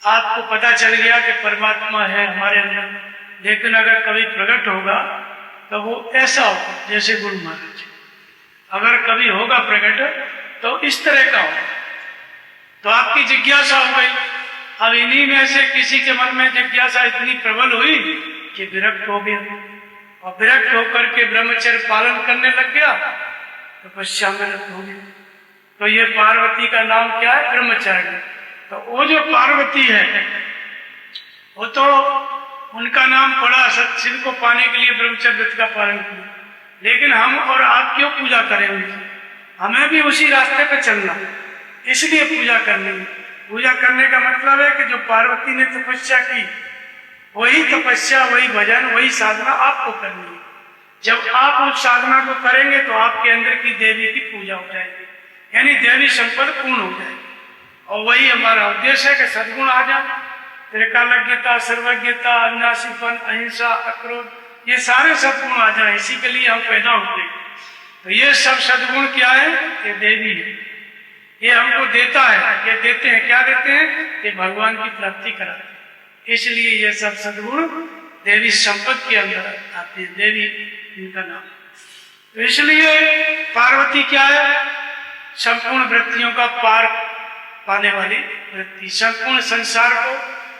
आपको पता चल गया कि परमात्मा है हमारे अंदर। लेकिन अगर कभी प्रकट होगा तो वो ऐसा होगा जैसे गुरु महाराज, अगर कभी होगा प्रकट तो इस तरह का होगा। तो आपकी जिज्ञासा हो गई। अब इन्हीं में से किसी के मन में जिज्ञासा इतनी प्रबल हुई कि विरक्त हो गया, और विरक्त होकर के ब्रह्मचर्य पालन करने लग गया, तपस्या में रत हो गया। तो ये पार्वती का नाम क्या है? ब्रह्मचारिणी। तो वो जो पार्वती है वो तो उनका नाम पड़ा शिव को पाने के लिए ब्रह्मचर्य व्रत का पालन किया। लेकिन हम और आप क्यों पूजा करें उनकी? हमें भी उसी रास्ते पे चलना, इसलिए पूजा करनी है। पूजा करने का मतलब है कि जो पार्वती ने तपस्या की, वही तपस्या, वही भजन, वही साधना आपको करनी है। जब आप उस साधना को करेंगे तो आपके अंदर की देवी की पूजा हो जाएगी, यानी देवी संपद पूर्ण हो जाएगी। और वही हमारा उद्देश्य है कि सद्गुण आ जाए। त्रिकालज्ञता, सर्वज्ञता, अविनाशीपन, अहिंसा, अक्रोध, ये सारे सद्गुण आ जाए, इसी के लिए हम पैदा होते हैं। तो ये सब सद्गुण क्या है? ये देवी है, ये हमको देता है। ये देते हैं, क्या देते हैं? ये भगवान की प्राप्ति कराते हैं। इसलिए ये सब सद्गुण देवी संपद के अंदर आते हैं, देवी इनका नाम। तो इसलिए पार्वती क्या है? संपूर्ण वृत्तियों का पार पाने वाली वृत्ति, संपूर्ण संसार को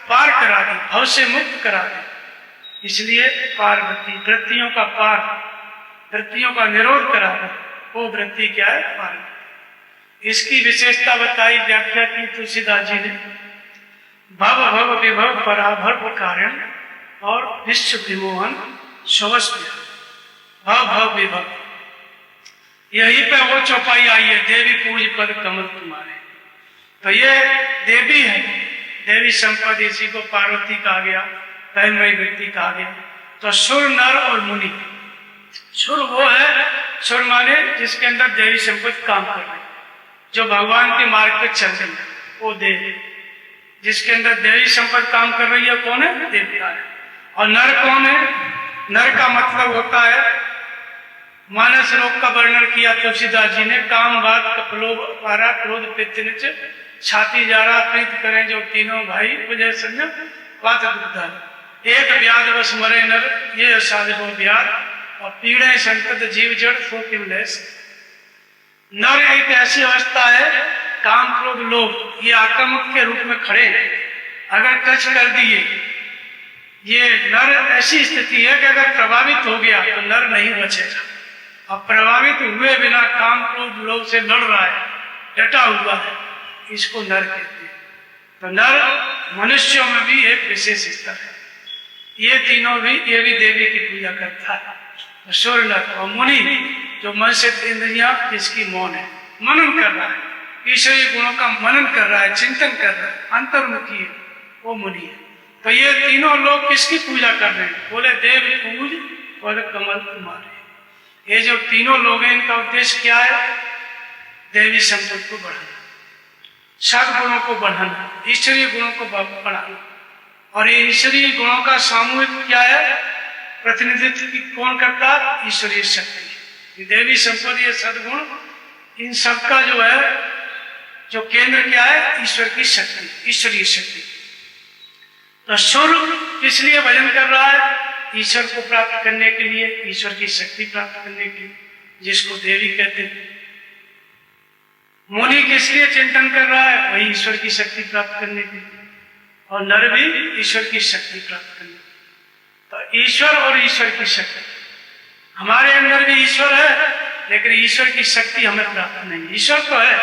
पार करा दी, भव से मुक्त करा दी। इसलिए पार्वती वृत्तियों का पार, वृत्तियों का निरोध करा दी। वो वृत्ति क्या है? पार्वती। इसकी विशेषता बताई, व्याख्या की तुलसीदास जी ने। भव भव विभव पराभव कारण और विश्व विमोहन स्वस्व। भव भव विभव, यही पे वो चौपाई आई है, देवी पूज पद कमल तुम्हारे। तो ये देवी है, देवी संपद, इसी को पार्वती कहा गया, पहलमयी व्यक्ति कहा गया। तो सुर, नर और मुनि। सुर वो है, सुर माने जिसके अंदर देवी संपद काम कर रही, जो भगवान के मार्ग पर चल रही है, वो देव। जिसके अंदर देवी संपद काम कर रही है कौन है? देवता है। और नर कौन है? नर का मतलब होता है, मानस रोग का वर्णन किया तुलसीदास जी ने। काम, वात, कपलोभ, पारा, क्रोध, पित्त, नीच, छाती, जाड़ा, प्रीत करें जो तीनों भाई, वजह संयम, वात दुग्ध। एक व्याध बस मरे नर, ये असाध हो व्याध, और पीड़े संकट जीव जड़ सो किमलेस। नर एक ऐसी अवस्था है, काम, क्रोध, लोभ, ये आक्रामक के रूप में खड़े हैं। अगर टच कर दिए, ये नर ऐसी स्थिति है कि अगर प्रभावित हो गया तो नर नहीं बचेगा। अब प्रभावित हुए बिना काम, क्रोध, लोभ से लड़ रहा है, डटा हुआ है, इसको नर कहते हैं। तो नर मनुष्यों में भी एक विशेष स्तर है। ये तीनों भी, ये भी देवी की पूजा करता है। तो सुर, नर और मुनि, जो मन से इंद्रियां जिसकी मौन है, मनन कर रहा है, ईश्वरीय गुणों का मनन कर रहा है, चिंतन कर रहा है, अंतर्मुखी है, वो मुनि है। तो ये तीनों लोग किसकी पूजा कर रहे हैं? बोले देव पूज और कमल तुम्हारे। ये जो तीनों लोग हैं, इनका उद्देश्य क्या है? देवी संपद को बढ़ाना, सद्गुणों को बढ़ाना, ईश्वरीय गुणों को बढ़ाना। और ये ईश्वरीय गुणों का सामूहिक क्या है? प्रतिनिधित्व कौन करता है? ईश्वरीय शक्ति। देवी संपद, ये सद्गुण, इन सबका जो है, जो केंद्र क्या है? ईश्वर की शक्ति, ईश्वरीय शक्ति। तो सुर इसलिए भजन कर रहा है, ईश्वर को प्राप्त करने के लिए, ईश्वर की शक्ति प्राप्त करने के लिए, जिसको देवी कहते हैं। मुनि किस लिए चिंतन कर रहा है? वही ईश्वर की शक्ति प्राप्त करने के लिए, और नर भी ईश्वर की शक्ति प्राप्त करने। तो ईश्वर और ईश्वर की शक्ति, हमारे अंदर भी ईश्वर है, लेकिन ईश्वर की शक्ति हमें प्राप्त नहीं। ईश्वर तो है,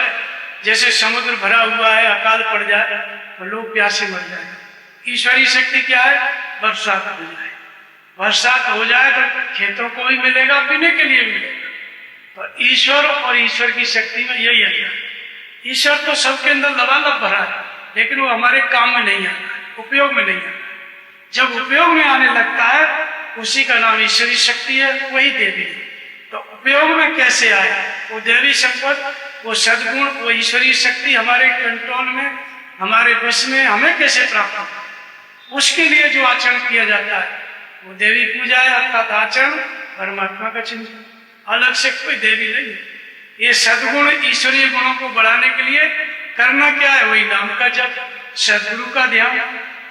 जैसे समुद्र भरा हुआ है, अकाल पड़ जाए तो लोग प्यासे मर जाए। ईश्वरीय शक्ति क्या है? बरसात हो जाए, बरसात हो जाए तो खेतों को भी मिलेगा, पीने के लिए मिलेगा। तो ईश्वर और ईश्वर की शक्ति में यही है। ईश्वर तो सबके अंदर लबालब भरा है, लेकिन वो हमारे काम में नहीं आता, उपयोग में नहीं आता। जब उपयोग में आने लगता है, उसी का नाम ईश्वरीय शक्ति है, वही देवी है। तो उपयोग में कैसे आए? वो देवी संपद, वो सद्गुण, वो ईश्वरीय शक्ति हमारे कंट्रोल में, हमारे वश में हमें कैसे प्राप्त हो? उसके लिए जो आचरण किया जाता है वो देवी पूजा है, अर्थात आचरण परमात्मा का चिंतन, अलग से कोई देवी नहीं है। ये सद्गुण ईश्वरीय गुणों को बढ़ाने के लिए करना क्या है? वही नाम का जप, सद्गुरु का ध्यान।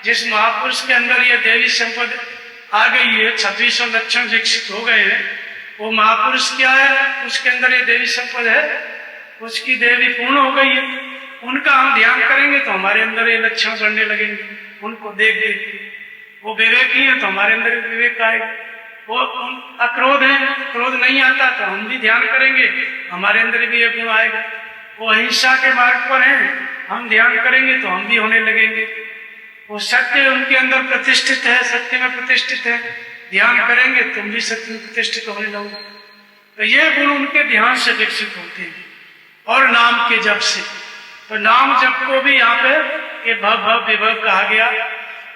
जिस महापुरुष के अंदर ये देवी संपद आ गई है, 2600 लक्षण विकसित हो गए हैं, वो महापुरुष क्या है? उसके अंदर ये देवी संपद है, उसकी देवी पूर्ण हो गई है। उनका हम ध्यान करेंगे तो हमारे अंदर ये लक्षण बढ़ने लगेंगे। उनको देख देख वो विवेकी है तो हमारे अंदर विवेक आएगा। वो अक्रोध है, क्रोध नहीं आता तो हम भी ध्यान करेंगे, हमारे अंदर भी ये गुण आएगा। वो अहिंसा के मार्ग पर हैं, हम ध्यान करेंगे तो हम भी होने लगेंगे। वो सत्य उनके अंदर प्रतिष्ठित है, सत्य में प्रतिष्ठित है, ध्यान करेंगे तुम भी सत्य में प्रतिष्ठित होने लगोगे। तो ये गुण उनके ध्यान से विकसित होते हैं और नाम के जप से। तो नाम जप को भी यहाँ पे ये भव भव विभव कहा गया।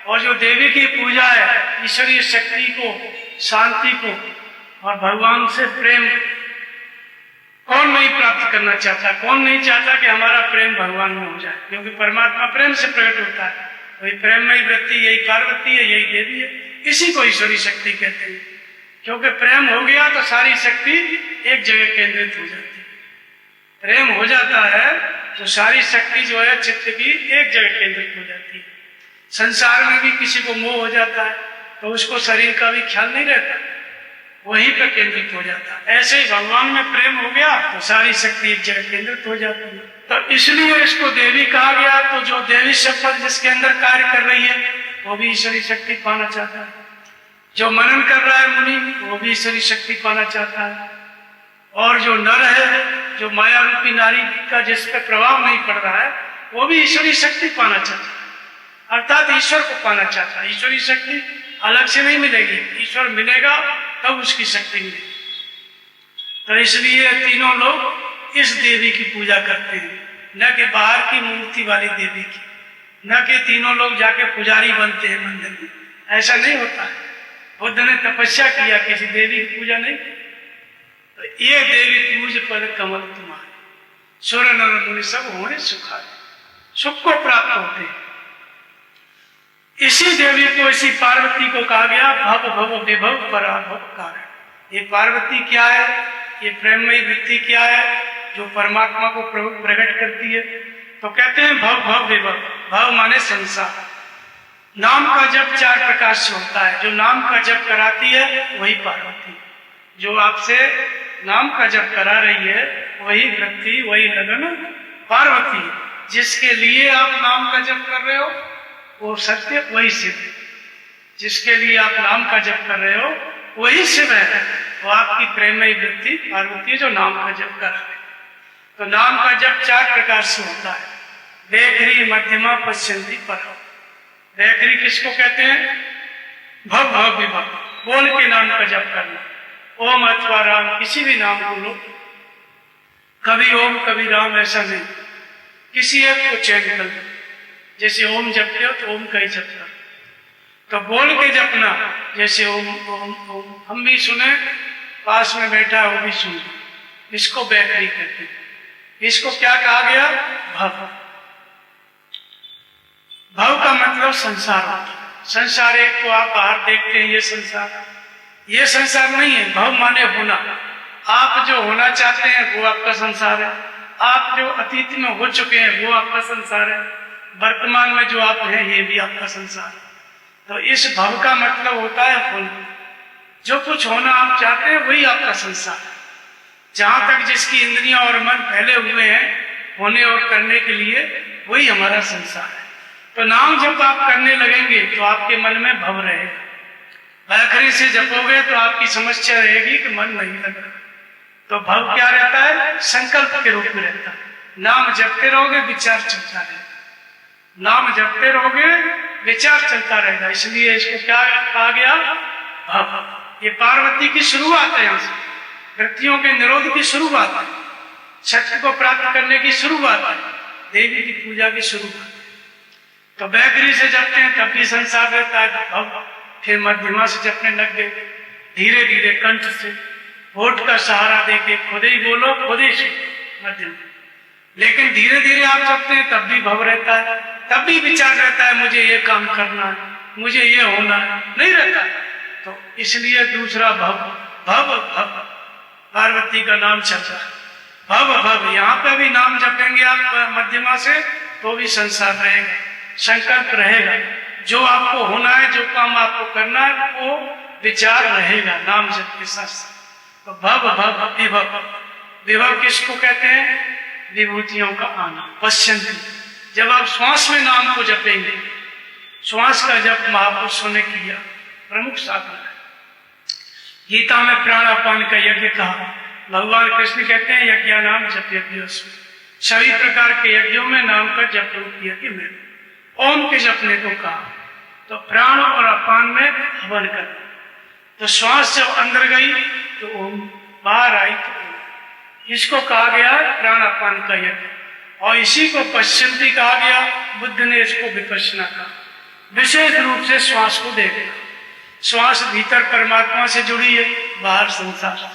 और जो देवी की पूजा है, ईश्वरीय शक्ति को, शांति को और भगवान से प्रेम, कौन नहीं प्राप्त करना चाहता? कौन नहीं चाहता कि हमारा प्रेम भगवान में हो जाए? क्योंकि परमात्मा प्रेम से प्रकट होता है। वही प्रेममयी वृत्ति, यही पार्वती है, यही देवी है, इसी को ईश्वरीय शक्ति कहते हैं। क्योंकि प्रेम हो गया तो सारी शक्ति एक जगह केंद्रित हो जाती है। प्रेम हो जाता है तो सारी शक्ति जो है चित्त की एक जगह केंद्रित हो जाती है। संसार में भी किसी को मोह हो जाता है तो उसको शरीर का भी ख्याल नहीं रहता, वहीं पर केंद्रित हो जाता है। ऐसे ही भगवान में प्रेम हो गया तो सारी शक्ति एक जगह केंद्रित हो जाती है। तो इसलिए इसको देवी कहा गया। तो जो देवी शपथ जिसके अंदर कार्य कर रही है वो भी ईश्वरीय शक्ति पाना चाहता है। जो मनन कर रहा है मुनि, वो भी ईश्वरीय शक्ति पाना चाहता है। और जो नर है, जो माया रूपी नारी का जिस पर प्रभाव नहीं पड़ रहा है, वो भी ईश्वरीय शक्ति पाना चाहता है, अर्थात ईश्वर को पाना चाहता है। ईश्वरीय शक्ति अलग से नहीं मिलेगी, ईश्वर मिलेगा तब उसकी शक्ति मिलेगी। तो इसलिए तीनों लोग इस देवी की पूजा करते हैं, न कि बाहर की मूर्ति वाली देवी की, न कि तीनों लोग जाके पुजारी बनते हैं मंदिर में। ऐसा नहीं होता है। बुद्ध ने तपस्या किया, किसी देवी की पूजा नहीं। तो ये देवी पूज पद कमल तुम्हारे, सुर नर मुनि सब होने सुखाए, सुख को प्राप्त होते हैं। इसी देवी को, इसी पार्वती को कहा गया भव भव विभव पराभव कारण। ये पार्वती क्या है? ये प्रेममयी वृत्ति क्या है जो परमात्मा को प्रकट करती है? तो कहते हैं भव भव विभव। भव माने संसार। नाम का जप 4 प्रकार से होता है। जो नाम का जप कराती है वही पार्वती, जो आपसे नाम का जप करा रही है वही वृत्ति, वही लगन पार्वती। जिसके लिए आप नाम का जप कर रहे हो वो सत्य, वही शिव। जिसके लिए आप नाम का जप कर रहे हो वही शिव है। वो आपकी प्रेममयी वृत्ति पार्वती जो नाम का जप कर रहे। तो नाम का जप 4 प्रकार से होता है। वैखरी, मध्यमा, पश्चंती, परम। वैखरी किसको कहते हैं? भव भव विभव, बोल के नाम का जप करना। ओम अथवा राम, किसी भी नाम को लो, कभी ओम कभी राम, ऐसा नहीं, किसी एक को चयन कर लो। जैसे ओम जपते हो तो ओम का ही जप करो, तो बोल के जपना। जैसे ओम ओम ओम, हम भी सुने, पास में बैठा है वो भी सुन, इसको वैखरी कहते हैं। इसको क्या कहा गया? भव। भव का मतलब संसार होता है। संसार एक को आप बाहर देखते हैं, ये संसार नहीं है। भव माने होना। आप जो होना चाहते हैं वो आपका संसार है। आप जो अतीत में हो चुके हैं वो आपका संसार है। वर्तमान में जो आप हैं ये भी आपका संसार है। तो इस भव का मतलब होता है होना। जो कुछ होना आप चाहते हैं वही आपका संसार है। जहां तक जिसकी इंद्रियां और मन फैले हुए हैं होने और करने के लिए, वही हमारा संसार है। तो नाम जब आप करने लगेंगे तो आपके मन में भव रहेगा। बैखरी से जपोगे तो आपकी समस्या रहेगी कि मन नहीं लग रहा, तो भव क्या रहता है? संकल्प के रूप में रहता है। नाम जपते रहोगे, विचार चलता रहेगा। नाम जपते रहोगे, विचार चलता रहेगा। इसलिए इसको क्या कहा गया? भव। ये पार्वती की शुरुआत है, यहाँ से वृत्तियों के निरोध की शुरुआत है, सत्य को प्राप्त करने की शुरुआत है, देवी की पूजा की शुरुआत। तो बैखरी से जपते हैं तब भी संसार रहता है भव। फिर मध्यमा से जपने लग गए, धीरे धीरे कंठ से, होठ का सहारा देके खुद ही बोलो, खुद ही सुनो, मध्यम। लेकिन धीरे धीरे आप जपते हैं तब भी भव रहता है, तब भी विचार रहता है मुझे ये काम करना है, मुझे ये होना है, नहीं रहता। तो इसलिए दूसरा भव, भव भव, पार्वती का नाम चल रहा है, भव भव। यहाँ पे भी नाम जपेंगे आप मध्यमा से तो भी संसार रहेगा, संकल्प रहेगा, जो आपको होना है, जो काम आपको करना है, वो विचार रहेगा नाम जप के साथ। तो भव भव विभव। विभव किसको कहते हैं? विभूतियों का आना, पश्यंती। जब आप श्वास में नाम को जपेंगे, श्वास का जप महापुरुषों ने किया, प्रमुख साधन है। गीता में प्राणापान का यज्ञ कहा, भगवान कृष्ण कहते हैं यज्ञ नाम जप यज्ञ। सभी प्रकार के यज्ञों में नाम का जप किया कि मैं ओम के जपने को कहा। तो प्राण और अपान में हवन कर, तो श्वास जब अंदर गई तो ओम, बाहर आई तो ओम। इसको कहा गया प्राणापान का यज्ञ, और इसी को पश्यंती कहा गया। बुद्ध ने इसको विपश्यना कहा, विशेष रूप से श्वास को देखना। श्वास भीतर परमात्मा से जुड़ी है, बाहर संसार।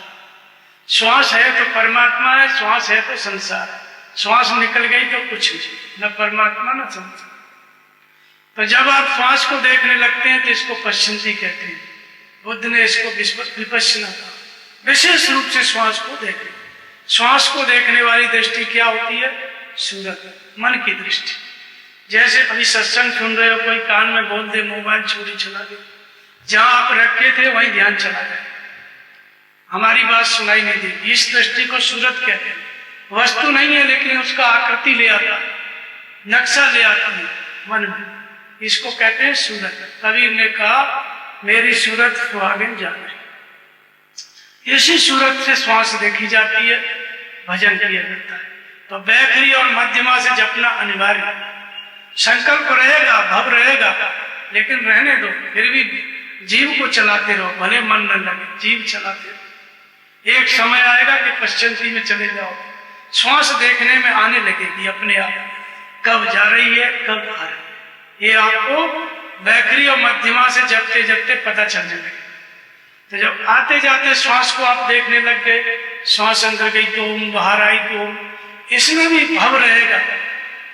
श्वास है तो परमात्मा है, श्वास है तो संसार है। श्वास निकल गई तो कुछ नहीं, न परमात्मा न संसार। तो जब आप श्वास को देखने लगते हैं तो इसको पश्यंती कहते हैं। बुद्ध ने इसको विपश्यना कहा, विशेष रूप से श्वास को देखना। श्वास को देखने वाली दृष्टि क्या होती है? सूरत, मन की दृष्टि। जैसे अभी सत्संग सुन रहे हो, कोई कान में बोल दे, मोबाइल चोरी चला गया, जहां आप रखे थे वहीं ध्यान चला गया, हमारी बात सुनाई नहीं दी। इस दृष्टि को सूरत कहते हैं। वस्तु नहीं है लेकिन उसका आकृति ले आता है, नक्शा ले आती है मन में, इसको कहते हैं सूरत। कबीर ने कहा मेरी सूरत सुहागिन जाने। इसी सूरत से श्वास देखी जाती है, भजन किया जाता है। तो बैखरी और मध्यमा से जपना अनिवार्य। संकल्प रहेगा, भव रहेगा, लेकिन रहने दो, फिर भी जीव को चलाते रहो, भले मन न लगे, जीव चलाते रहो। एक समय आएगा कि पश्चिमी में चले जाओ, श्वास देखने में आने लगेगी अपने आप, कब जा रही है कब आ रही है। ये आपको बैखरी और मध्यमा से जपते जपते पता चलने लगे। तो जब आते जाते श्वास को आप देखने लग गए, श्वास अंदर गई तो ओम, बाहर आई तो ओम, इसमें भी भव रहेगा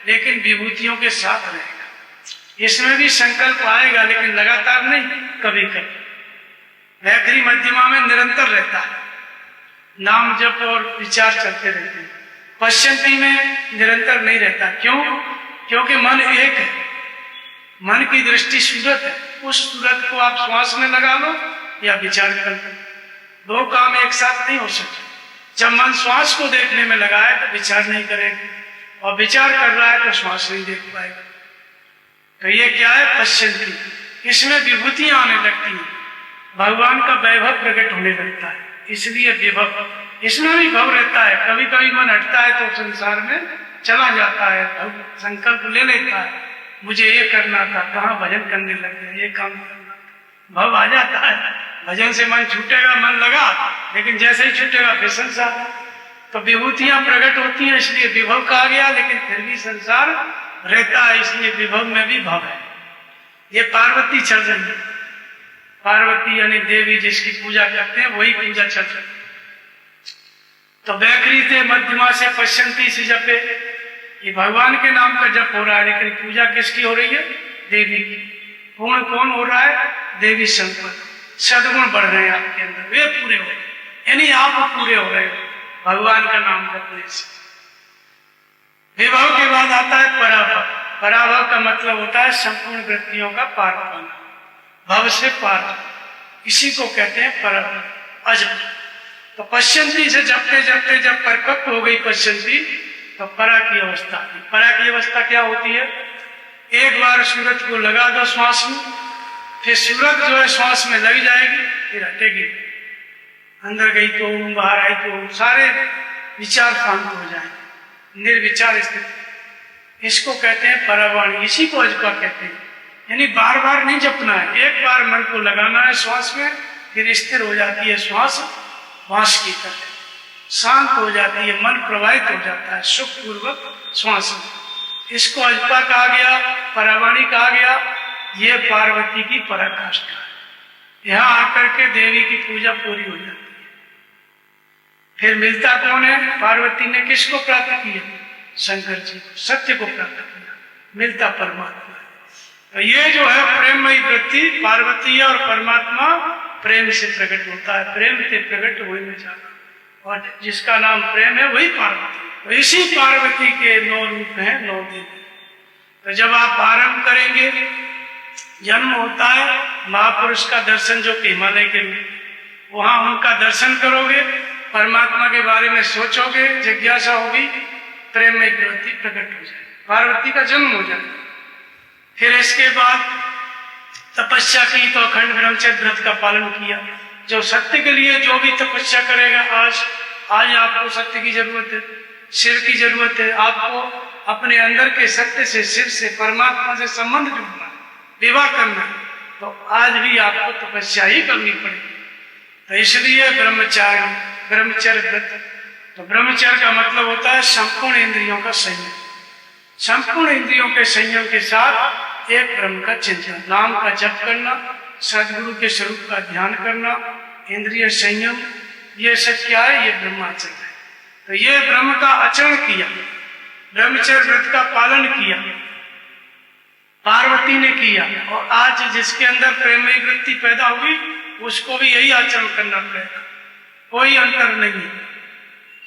लेकिन विभूतियों के साथ रहेगा। इसमें भी संकल्प आएगा लेकिन लगातार नहीं, कभी कभी। बैखरी मध्यमा में निरंतर रहता है, नाम जप और विचार चलते रहते हैं। पश्चिमी में निरंतर नहीं रहता। क्यों? क्योंकि मन एक है, मन की दृष्टि सूरत है। उस सूरत को आप श्वास में लगा लो या विचार कर लो, दो काम एक साथ नहीं हो सकते। जब मन श्वास को देखने में लगा है तो विचार नहीं करेगा, और विचार कर रहा है तो श्वास नहीं देख पाएगा। तो ये क्या है? पश्चिमी। इसमें विभूतियां आने लगती हैं, भगवान का वैभव प्रकट होने लगता है, इसलिए विभव। इसमें भी भव रहता है। कभी कभी मन हटता है तो संसार में चला जाता है, संकल्प ले लेता है, मुझे ये करना था, कहाँ भजन करने लग गया, ये काम करना था, भव आ जाता है। भजन से मन छूटेगा, मन लगा, लेकिन जैसे ही छूटेगा फिर संसार। तो विभूतियां प्रकट होती हैं, इसलिए विभव कहा गया, लेकिन फिर भी संसार रहता है, इसलिए विभव में भी भव है। ये पार्वती चल रही है। पार्वती यानी देवी जिसकी पूजा करते हैं, वही पूजा चल रही है। तो बैखरी से मध्यमा से पश्चिमी से जपे, ये भगवान के नाम का जप हो रहा है, लेकिन पूजा किसकी हो रही है? देवी की। पूर्ण कौन हो रहा है? देवी संपन्न। सद्गुण बढ़ रहे हैं आपके अंदर, वे पूरे हो रहे, यानी आप पूरे हो रहे हो भगवान का नाम जपने से। विभव के बाद आता है पराभव। पराभव का मतलब होता है संपूर्ण वृत्तियों का पार पाना, भव से पार, इसी को कहते हैं पराभव, अजब। तो पश्चिमी से जपते जपते जब परिपक्व हो गई पश्चिमी, तो परा की अवस्था। परा की अवस्था क्या होती है? एक बार सूरज को लगा दो श्वास में, फिर सूरज जो है श्वास में लग जाएगी, फिर हटेगी। अंदर गई तो ओम, बाहर आई तो ओम, सारे विचार शांत हो जाएंगे, निर्विचार स्थिति। इसको कहते हैं परावाणी, इसी को अजपा कहते हैं। यानी बार बार नहीं जपना है, एक बार मन को लगाना है श्वास में, फिर स्थिर हो जाती है श्वास, बांस की तरह शांत हो जाती है, मन प्रवाहित हो जाता है सुख पूर्वक श्वास में। इसको अजपा कहा गया, परावाणी कहा गया। ये पार्वती की पराकाष्ठा है। यहाँ आकर के देवी की पूजा पूरी हो जाती है। फिर मिलता कौन है? पार्वती ने किसको प्राप्त किया? शंकर जी को, सत्य को प्राप्त किया। मिलता परमात्मा। तो ये जो है प्रेममयी वृत्ति पार्वती और परमात्मा प्रेम से प्रकट होता है। प्रेम से प्रकट हुए में जाना, और जिसका नाम प्रेम है वही पार्वती। तो इसी पार्वती के 9 रूप हैं, 9 दिन। तो जब आप आरंभ करेंगे, जन्म होता है महापुरुष का दर्शन जो कि हिमालय के रूप, वहां उनका दर्शन करोगे, परमात्मा के बारे में सोचोगे, जिज्ञासा होगी, प्रेम में वृत्ति प्रकट हो जाए, पार्वती का जन्म हो जाए। फिर इसके बाद तपस्या की तो अखंड ब्रह्मचर्य व्रत का पालन किया। जो सत्य के लिए जो भी तपस्या करेगा, आज आपको सत्य की जरूरत है, शिव की जरूरत है। आपको अपने अंदर के सत्य से, शिव से, परमात्मा से संबंध जोड़ना है, विवाह करना है, तो आज भी आपको तपस्या ही करनी पड़ेगी। तो इसलिए ब्रह्मचर्य व्रत। तो ब्रह्मचर्य का मतलब होता है संपूर्ण इंद्रियों का संयम। संपूर्ण इंद्रियों के संयम के साथ एक ब्रह्म का चिंतन, नाम का जप करना, सदगुरु के स्वरूप का ध्यान करना, इंद्रिय संयम, ये सब क्या है? ये ब्रह्माचर्य है। तो ये ब्रह्म का आचरण किया, ब्रह्मचर्य व्रत का पालन किया, पार्वती ने किया। और आज जिसके अंदर प्रेममयी वृत्ति पैदा हुई, उसको भी यही आचरण करना पड़ेगा। कोई अंतर नहीं है,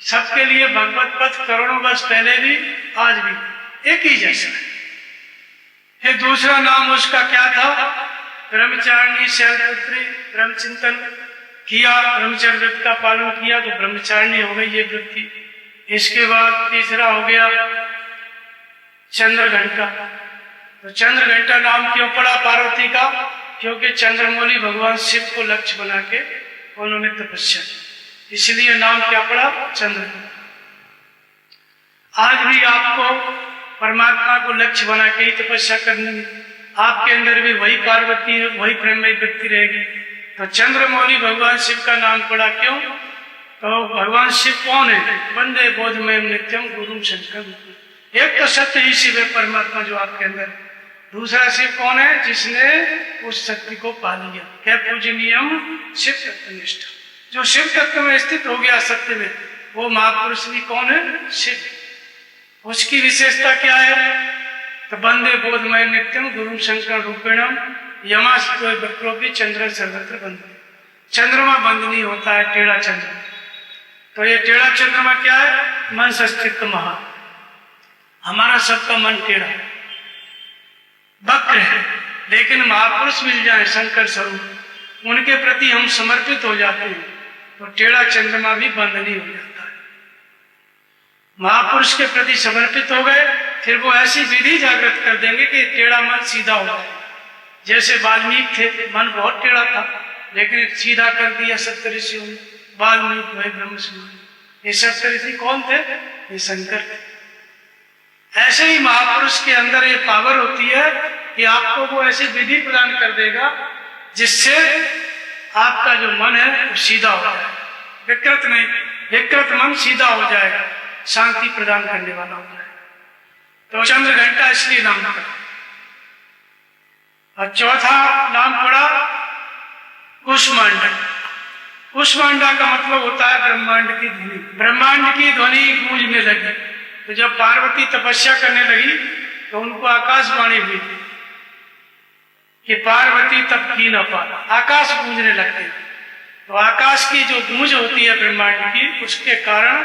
सबके लिए भगवत पथ करोड़ों वर्ष पहले भी आज भी एक ही जैसा है। फिर दूसरा नाम उसका क्या था? ब्रह्मचारिणी शैलपुत्री। ब्रह्मचिंतन किया, ब्रह्मचर्य व्रत का पालन किया तो ब्रह्मचारिणी हो गई ये वृत्ति। इसके बाद तीसरा हो गया चंद्रघंटा। तो चंद्रघंटा नाम क्यों पड़ा पार्वती का? क्योंकि चंद्रमौली भगवान शिव को लक्ष्य बना के उन्होंने तपस्या, इसलिए नाम क्या पड़ा? चंद्रघंटा। आज भी आपको परमात्मा को लक्ष्य बना के ही तपस्या करनी है। आपके अंदर भी वही पार्वती है, वही प्रेममयी वृत्ति रहेगी। तो चंद्रमौली भगवान शिव का नाम पड़ा क्यों? तो भगवान शिव कौन है? वंदे बोधमय नित्यम गुरु शंकर। एक तो सत्य ही शिव है परमात्मा जो आपके अंदर है। दूसरा शिव कौन है? जिसने उस शक्ति को पा लिया। क्या पूजनीयम शिव तत्वनिष्ठ, जो शिव तत्व में स्थित हो गया सत्य में, वो महापुरुष भी कौन है? शिव। उसकी विशेषता क्या है? तो वंदे बोधमय नित्यम गुरु शंकर रूपेणम यमास्त्रो बक्रो भी चंद्र सर्वत्र बंद। चंद्रमा बंद नहीं होता है, टेढ़ा चंद्रमा। तो ये टेढ़ा चंद्रमा क्या है? मन संस्थित महा। हमारा सबका मन टेढ़ा है, वक्र है, लेकिन महापुरुष मिल जाए शंकर स्वरूप, उनके प्रति हम समर्पित हो जाते हैं तो टेढ़ा चंद्रमा भी बंद नहीं हो जाता है। महापुरुष के प्रति समर्पित हो गए, फिर वो ऐसी विधि जागृत कर देंगे कि टेढ़ा मन सीधा हो जाए। जैसे वाल्मीकि थे, मन बहुत टेढ़ा था, लेकिन सीधा कर दिया सप्त ऋषियों ने। वाल्मीकि वही ब्रह्म समाधि। ये सप्त ऋषि कौन थे? ये शंकर थे। ऐसे ही महापुरुष के अंदर ये पावर होती है कि आपको वो ऐसी विधि प्रदान कर देगा जिससे आपका जो मन है वो सीधा हो जाएगा, विकृत नहीं। विकृत मन सीधा हो जाएगा, शांति प्रदान करने वाला हो जाएगा। तो चंद्रघंटा इसलिए नाम पड़ा। और चौथा नाम पड़ा कुष्मांडा। कुष्मांडा का मतलब होता है ब्रह्मांड की ध्वनि। ब्रह्मांड की ध्वनि गूंजने लगी। तो जब पार्वती तपस्या करने लगी तो उनको आकाशवाणी हुई कि पार्वती तब की न पा, आकाश गूंजने लगते। तो आकाश की जो गूंज होती है ब्रह्मांड की, उसके कारण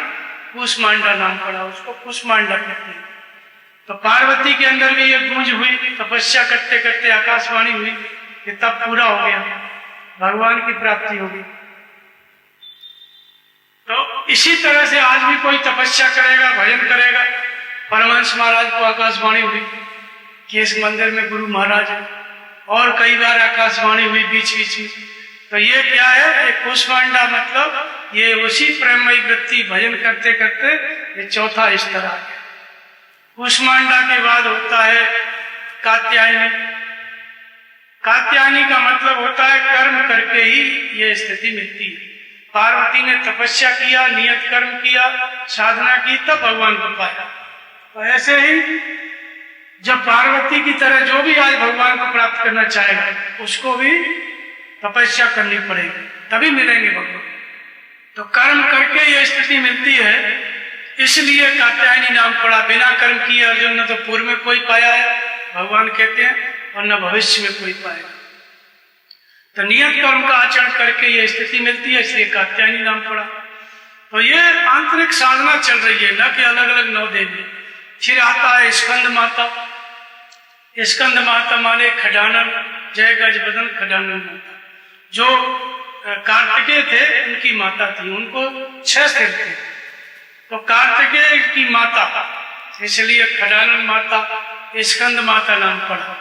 कुष्मांडा नाम पड़ा, उसको कुष्मांडा कहते हैं। तो पार्वती के अंदर भी ये गूंज हुई, तपस्या करते करते आकाशवाणी हुई कि तब पूरा हो गया, भगवान की प्राप्ति होगी। तो इसी तरह से आज भी कोई तपस्या करेगा, भजन करेगा। परमहंस महाराज को आकाशवाणी हुई कि इस मंदिर में गुरु महाराज है, और कई बार आकाशवाणी हुई बीच बीच में। तो ये क्या है, एक कुष्मांडा मतलब ये उसी प्रेममयी वृत्ति भजन करते करते ये चौथा स्तर आ गया। कुष्मांडा के बाद होता है कात्यायनी। कात्यायनी का मतलब होता है कर्म करके ही ये स्थिति मिलती है। पार्वती ने तपस्या किया, नियत कर्म किया, साधना की, तब भगवान को पाया। तो ऐसे ही जब पार्वती की तरह जो भी आज भगवान को प्राप्त करना चाहेगा उसको भी तपस्या करनी पड़ेगी, तभी मिलेंगे भगवान। तो कर्म करके ये स्थिति मिलती है, इसलिए कात्यायनी नाम पड़ा। बिना कर्म किए अर्जुन ने तो पूर्व में कोई पाया है, भगवान कहते हैं, और न भविष्य में कोई पाएगा। तो नियत कर्म का आचरण करके ये स्थिति मिलती है, इसलिए कात्यायनी नाम पड़ा। तो ये आंतरिक साधना चल रही है, न कि अलग अलग 9 देवी। फिर आता है स्कंद माता। स्कंद माता माने खजानन, जय गज बदन खजानन माता। जो कार्तिकेय थे उनकी माता थी, उनको 6 सिर थे, तो कार्तिकेय की माता, इसलिए खजानन माता, स्कंद माता नाम पड़ा।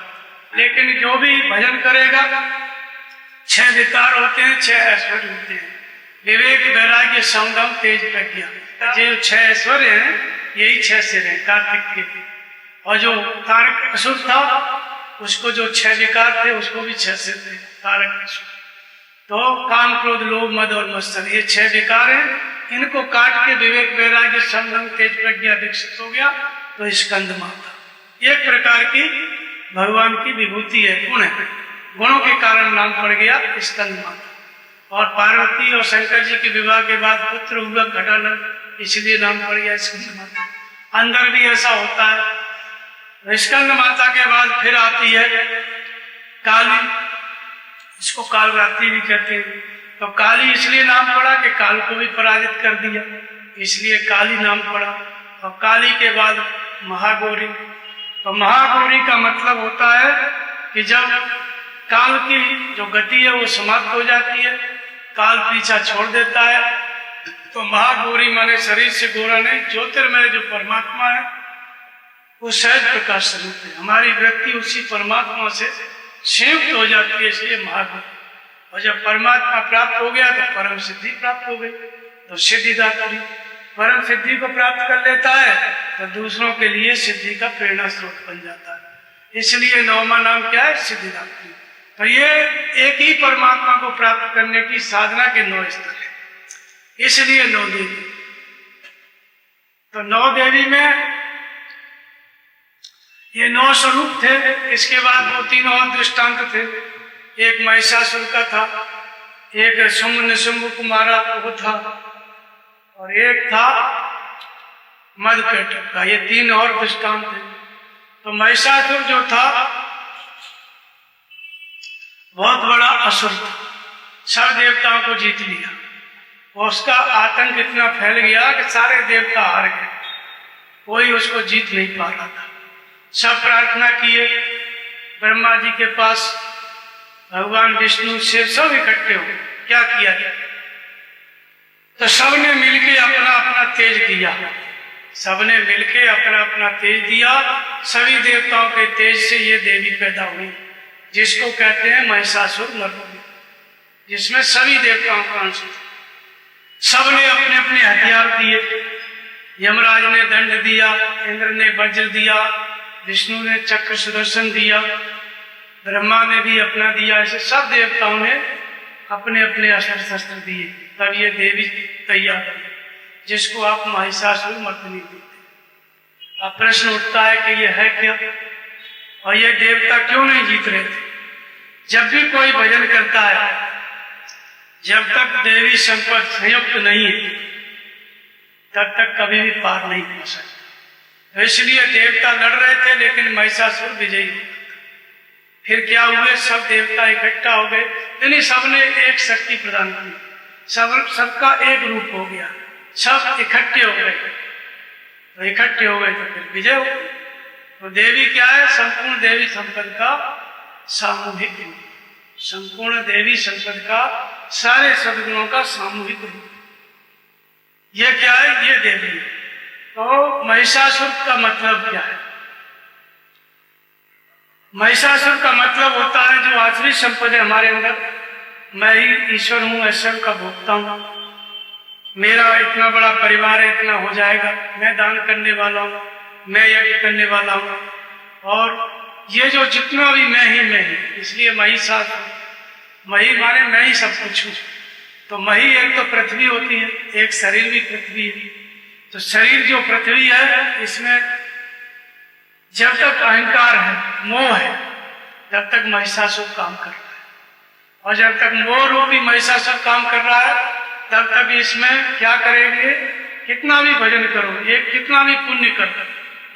लेकिन जो भी भजन करेगा, 6 विकार होते हैं, 6 ऐश्वर्य होते हैं, विवेक, वैराग्य, संयम, तेज, प्रज्ञा। जो 6 ऐश्वर्य हैं यही 6 सिर हैं कार्तिक के। और जो तारक असुर था उसको जो 6 विकार थे उसको भी 6 सिर थे, तारक असुर। तो काम, क्रोध, लोभ, मद और मत्सर, ये 6 विकार हैं। इनको काट के विवेक, वैराग्य, संयम, तेज, प्रज्ञा विकसित हो गया, तो स्कंद माता एक प्रकार की भगवान की विभूति है, गुण है, गुणों के कारण नाम पड़ गया स्कंद माता। और पार्वती और शंकर जी के विवाह के बाद पुत्र हुआ खटानन, इसलिए नाम पड़ गया स्कंद माता। अंदर भी ऐसा होता है। स्कंद माता के बाद फिर आती है काली, इसको कालरात्रि भी कहते हैं। तो काली इसलिए नाम पड़ा कि काल को भी पराजित कर दिया, इसलिए काली नाम पड़ा। और काली के बाद महागौरी। तो महागौरी का मतलब होता है कि जब काल की जो गति है वो समाप्त हो जाती है, काल पीछा छोड़ देता है, तो महागौरी माने शरीर से गोरा नहीं, ज्योतिर्मय जो परमात्मा है वो सहज प्रकाश स्वरूप है। हमारी वृत्ति उसी परमात्मा से संयुक्त हो जाती है, इसलिए महागौरी। और जब परमात्मा प्राप्त हो गया तो परम सिद्धि प्राप्त हो गई, तो सिद्धिदात्री। परम सिद्धि को प्राप्त कर लेता है तो दूसरों के लिए सिद्धि का प्रेरणा स्रोत बन जाता है। इसलिए 9वां नाम क्या है, सिद्धिदात्री। तो ये एक ही परमात्मा को प्राप्त करने की साधना के 9 स्तर है, इसलिए 9 देवी। तो 9 देवी में ये 9 स्वरूप थे। इसके बाद वो 3 और दृष्टांत थे। एक महिषासुर का था, एक शुंभ निशुंभ कुमारा वो था, और एक था मधुकैटभ का। ये 3 और दृष्टांत थे। तो महिषासुर जो था बहुत बड़ा असुर था, सब देवताओं को जीत लिया, और उसका आतंक इतना फैल गया कि सारे देवता हार गए, कोई उसको जीत नहीं पा रहा था। सब प्रार्थना किए ब्रह्मा जी के पास, भगवान विष्णु शिव सब इकट्ठे हो। क्या किया जाए? तो सबने मिलके अपना अपना तेज दिया, सबने मिलके अपना अपना तेज दिया। सभी देवताओं के तेज से ये देवी पैदा हुई, जिसको कहते हैं महिषासुर मर्दिनी, जिसमें सभी देवताओं का अंश था। सबने अपने अपने हथियार दिए। यमराज ने दंड दिया, इंद्र ने वज्र दिया, विष्णु ने चक्र सुदर्शन दिया, ब्रह्मा ने भी अपना दिया। ऐसे सब देवताओं ने अपने अपने अस्त्र शस्त्र दिए, तब ये देवी तैयार हुई, जिसको आप महिषासुर मर्दिनी देते। अब प्रश्न उठता है कि ये है क्या, और ये देवता क्यों नहीं जीत रहे थे? जब भी कोई भजन करता है, जब तक देवी संपद संयुक्त नहीं है तब तक कभी भी पार नहीं पा सकता। तो इसलिए देवता लड़ रहे थे, लेकिन महिषासुर विजयी हो। फिर क्या हुए, सब देवता इकट्ठा हो गए, यानी सबने एक शक्ति प्रदान की, सबका एक रूप हो गया, सब इकट्ठे हो गए। तो इकट्ठे हो गए तो फिर विजय हो गई। तो देवी क्या है? संपूर्ण देवी संपद का सामूहिक रूप, संपूर्ण देवी संपद का सारे सद्गुणों का सामूहिक रूप। ये क्या है? ये देवी है। तो महिषासुर का मतलब क्या है? महिषासुर का मतलब होता है जो आसुरी संपत्ति हमारे अंदर, मैं ही ईश्वर हूं, ऐश्वर्य का भोगता हूं, मेरा इतना बड़ा परिवार है, इतना हो जाएगा, मैं दान करने वाला हूं, मैं यज्ञ करने वाला हूं, और ये जो जितना भी मैं ही, इसलिए महिषासुर, मही माने मैं ही सब कुछ हूं। तो मही एक तो पृथ्वी होती है, एक शरीर भी पृथ्वी है। तो शरीर जो पृथ्वी है, इसमें जब तक अहंकार है, मोह है, तब तक महिषासुर काम कर रहा है। और जब तक मोह रूपी महिषासुर काम कर रहा है, तब तक इसमें क्या करेंगे? कितना भी भजन करो, एक कितना भी पुण्य करो,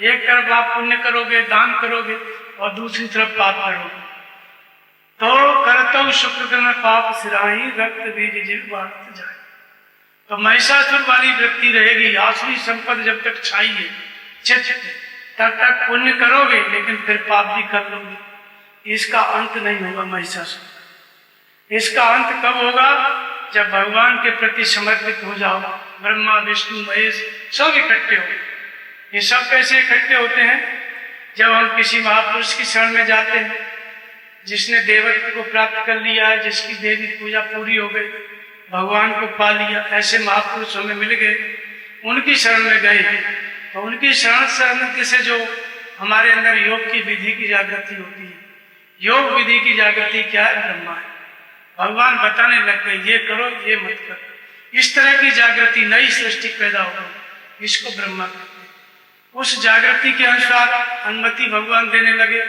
एक तरफ आप पुण्य करोगे, दान करोगे, और दूसरी तरफ पाप करोगे, तो करतव शुक्र में पाप सिराही, रक्त बीज जीव बांटते जाए। तो महिषासुर वाली वृत्ति रहेगी। आसुरी संपत्ति जब तक छाई है चित्त, तब तक पुण्य करोगे, लेकिन फिर पाप भी कर लोगे। इसका अंत नहीं होगा महिषासुर। इसका अंत कब होगा? जब भगवान के प्रति समर्पित हो जाओ। ब्रह्मा विष्णु महेश सब इकट्ठे हो। ये सब कैसे इकट्ठे होते हैं? जब हम किसी महापुरुष की शरण में जाते हैं, जिसने देवत्व को प्राप्त कर लिया है, जिसकी देवी पूजा पूरी हो गई, भगवान को पा लिया, ऐसे महापुरुष हमें मिल गए, उनकी शरण में गए, तो उनकी शरण से जो हमारे अंदर योग की विधि की जागृति होती है। योग विधि की जागृति क्या है? ब्रह्मा है। भगवान बताने लग गए, ये करो, ये मत करो। इस तरह की जागृति, नई सृष्टि पैदा हो गई, इसको ब्रह्मा कहते हैं। उस जागृति के अनुसार अनुमति भगवान देने लगे,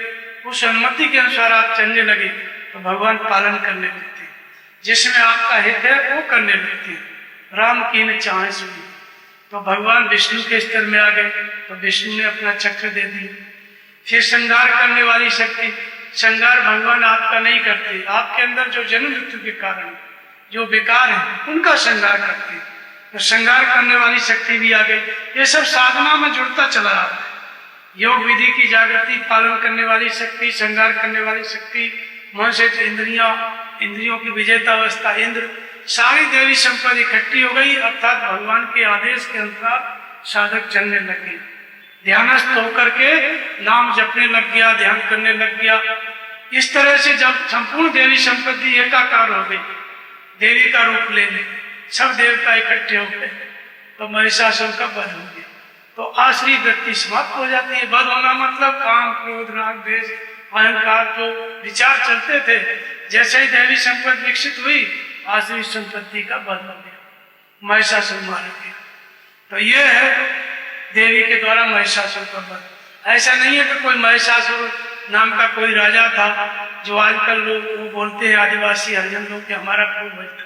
उस अनुमति के अनुसार आप चलने लगे, तो भगवान पालन करने लगते हैं। जिसमें आपका हित है वो करने लगते हैं। राम की न चाहे सुनी। तो भगवान विष्णु के स्तर में आ गए, तो विष्णु ने अपना चक्र दे दिया। फिर श्रृंगार करने वाली शक्ति, श्रृंगार भगवान आपका नहीं करते, आपके अंदर जो जन्म मृत्यु के कारण जो विकार है उनका श्रृंगार करते हैं। तो श्रृंगार करने वाली शक्ति भी आ गई। ये सब साधना में जुड़ता चला रहा है। योग विधि की जागृति, पालन करने वाली शक्ति, श्रृंगार करने वाली शक्ति, मन से इंद्रियों की विजेता अवस्था, इंद्र, सारी देवी संपत्ति इकट्ठी हो गई। अर्थात भगवान के आदेश के अनुसार साधक चलने लग गए। ध्यानस्थ होकर के नाम जपने लग गया, ध्यान करने लग गया। इस तरह से जब संपूर्ण देवी संपत्ति एकाकार हो गई, देवी का रूप ले ली, सब देवता इकट्ठे हो गए, तो महिषासुर का वध हो गया। तो आसुरी वृत्ति समाप्त हो जाती है। वध होना मतलब काम, क्रोध, राग, द्वेष, अहंकार, जो विचार चलते थे, जैसे ही देवी संपत्ति विकसित हुई, आसुरी संपत्ति का वध हो गया, महिषासुर मारा गया। तो ये है देवी के द्वारा महिषासुर का वध। ऐसा नहीं है कि कोई महिषासुर नाम का कोई राजा था, जो आजकल लोग वो बोलते हैं, आदिवासी हरिजन लोग, कि हमारा पूर्वज था।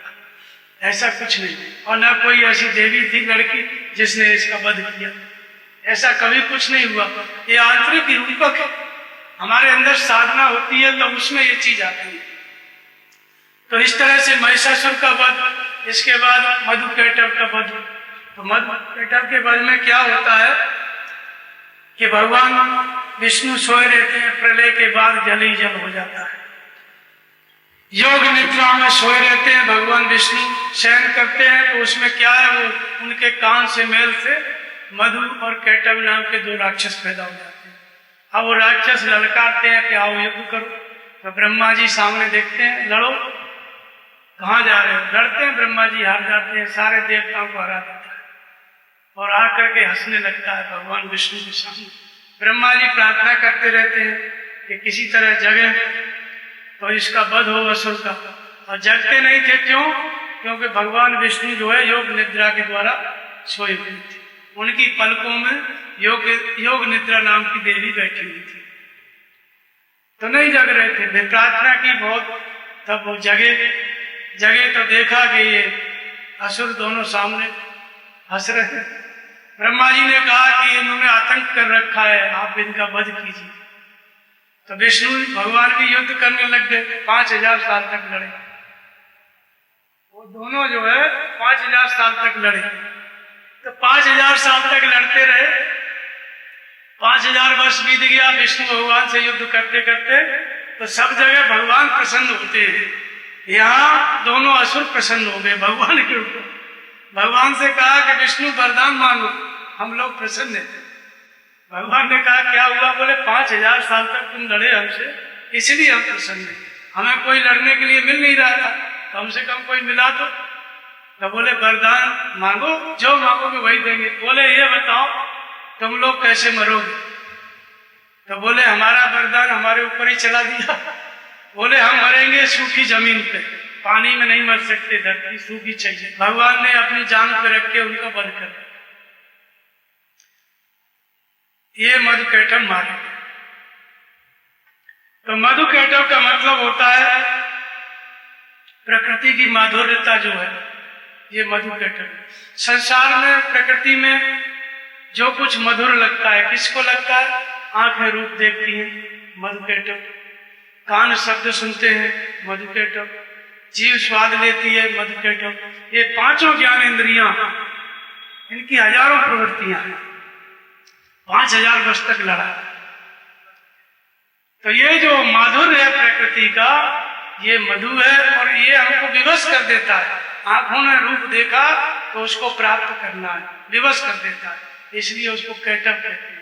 ऐसा कुछ नहीं। और न कोई ऐसी देवी थी लड़की जिसने इसका वध किया, ऐसा कभी कुछ नहीं हुआ। ये आंतरिक रूपक है। हमारे अंदर साधना होती है तो उसमें ये चीज आती है। तो इस तरह से महिषासुर का वध। इसके बाद मधुकैटभ का वध। तो मधुकैटभ के वध में क्या होता है कि भगवान विष्णु सोए रहते हैं, प्रलय के बाद जल ही जल हो जाता है। योग निद्रा में सोए रहते हैं, भगवान विष्णु शयन करते हैं, तो उसमें क्या है, वो उनके कान से मेल से मधु और कैटभ नाम के दो राक्षस पैदा हो जाते हैं। अब वो राक्षस ललकारते हैं कि आओ युद्ध करो। तो ब्रह्मा जी सामने देखते हैं, लड़ो, कहाँ जा रहे हो? लड़ते हैं, ब्रह्मा जी हार जाते हैं, सारे देवताओं को हरा देता है और आकर के हंसने लगता है भगवान विष्णु के सामने। ब्रह्मा जी प्रार्थना करते रहते हैं कि किसी तरह जगे तो इसका वध हो असुर का, और जगते नहीं थे। क्यों? क्योंकि भगवान विष्णु जो है योग निद्रा के द्वारा सोए हुए थे। उनकी पलकों में योग निद्रा नाम की देवी बैठी हुई थी, तो नहीं जग रहे थे। वे प्रार्थना की बहुत, तब वो जगे तो देखा कि ये असुर दोनों सामने हंस रहे हैं। ब्रह्मा जी ने कहा कि इन्होंने आतंक कर रखा है, आप इनका वध कीजिए। तो विष्णु भगवान भी युद्ध करने लग गए। 5000 साल तक लड़े वो दोनों, जो है 5000 साल तक लड़े। तो 5000 साल तक लड़ते रहे। 5000 वर्ष बीत गया विष्णु भगवान से युद्ध करते करते। तो सब जगह भगवान प्रसन्न होते हैं, यहाँ दोनों असुर प्रसन्न हो गए भगवान के ऊपर। भगवान से कहा कि विष्णु वरदान मांगो, हम लोग प्रसन्न थे। भगवान ने कहा क्या हुआ? बोले 5000 साल तक तुम लड़े हमसे, इसलिए हम प्रसन्न हैं। हमें कोई लड़ने के लिए मिल नहीं रहा था, कम से कम कोई मिला तो बोले वरदान मांगो, जो मांगोगे वही देंगे। बोले ये बताओ तुम लोग कैसे मरोगे? तो बोले हमारा वरदान हमारे ऊपर ही चला दिया। बोले हम मरेंगे सूखी जमीन पे, पानी में नहीं मर सकते, धरती सूखी चाहिए। भगवान ने अपनी जान पे रख के उनको वध कर दिया। ये मधुकैटभ मारे गए। तो मधुकैटभ का मतलब होता है प्रकृति की माधुर्यता जो है, ये मधुकैटभ। संसार में प्रकृति में जो कुछ मधुर लगता है, किसको लगता है? आंखें रूप देखती हैं, मधुकैटभ। कान शब्द सुनते हैं, मधुकैटभ। जीव स्वाद लेती है, मधुकैटभ। ये पांचों ज्ञान इंद्रियां, इनकी हजारों प्रवृत्तियां हैं। 5000 वर्ष तक लड़ा। तो ये जो माधुर्य है प्रकृति का, ये मधु है और ये हमको विवश कर देता है। आंखों ने रूप देखा तो उसको प्राप्त करना है, विवश कर देता है, इसलिए उसको कैटभ कहते हैं।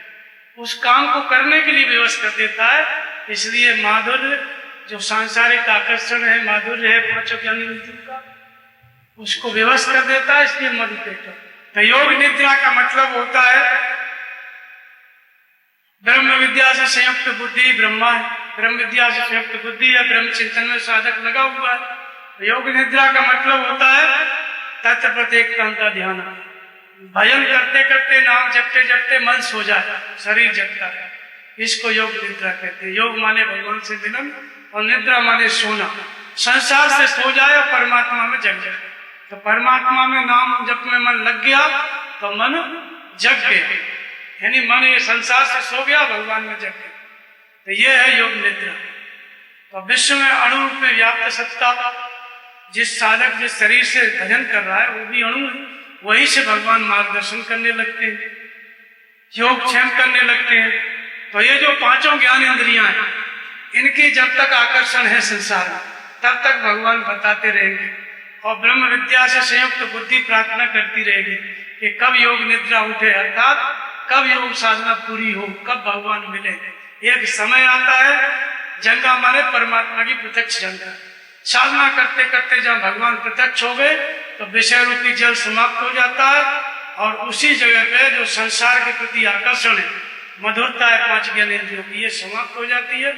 उस काम को करने के लिए विवश कर देता है, इसलिए माधुर्य जो सांसारिक आकर्षण है, माधुर्य है पांचों ज्ञान इंद्रियों का, उसको विवश कर देता है, इसलिए मधुकैटभ। तो योग निद्रा का मतलब होता है ब्रह्म विद्या से संयुक्त बुद्धि ब्रह्मा है, ब्रह्म विद्या से संयुक्त बुद्धि है, ब्रह्म चिंतन में साधक लगा हुआ है। योग निद्रा का मतलब होता है तत्व प्रत्येकता का ध्यान। भजन करते करते, नाम जपते जपते मन सो जाए, शरीर जगता है, इसको योग निद्रा कहते हैं। योग माने भगवान से मिलन और निद्रा माने सोना। संसार से सो जाए और परमात्मा में जग जाए। तो परमात्मा में नाम जप में मन लग गया तो मन जग गया, यानी मन ये संसार से सो गया, भगवान में जग गया। तो ये है योग निद्रा। तो विश्व में अणु रूप में व्याप्त सत्ता, जिस साधक जिस शरीर से भजन कर रहा है वो भी अणु है, वही से भगवान मार्गदर्शन करने लगते हैं, योग क्षेम करने लगते हैं। तो ये जो पांचों ज्ञान इंद्रियां हैं, इनकी जब तक आकर्षण है संसार में, तब तक भगवान बताते रहेंगे और ब्रह्म विद्या से संयुक्त बुद्धि प्रार्थना करती रहेगी कि कब योग निद्रा उठे, अर्थात कब योग साधना पूरी हो, कब भगवान मिले। एक समय आता है, जंगा माने परमात्मा की प्रत्यक्ष जंगा। साधना करते करते जब भगवान प्रत्यक्ष हो गए तो विषय रूपी जल समाप्त हो जाता है और उसी जगह पे जो संसार के प्रति आकर्षण है, मधुरता है पांच ज्ञान इंद्रियों की, ये समाप्त हो जाती है,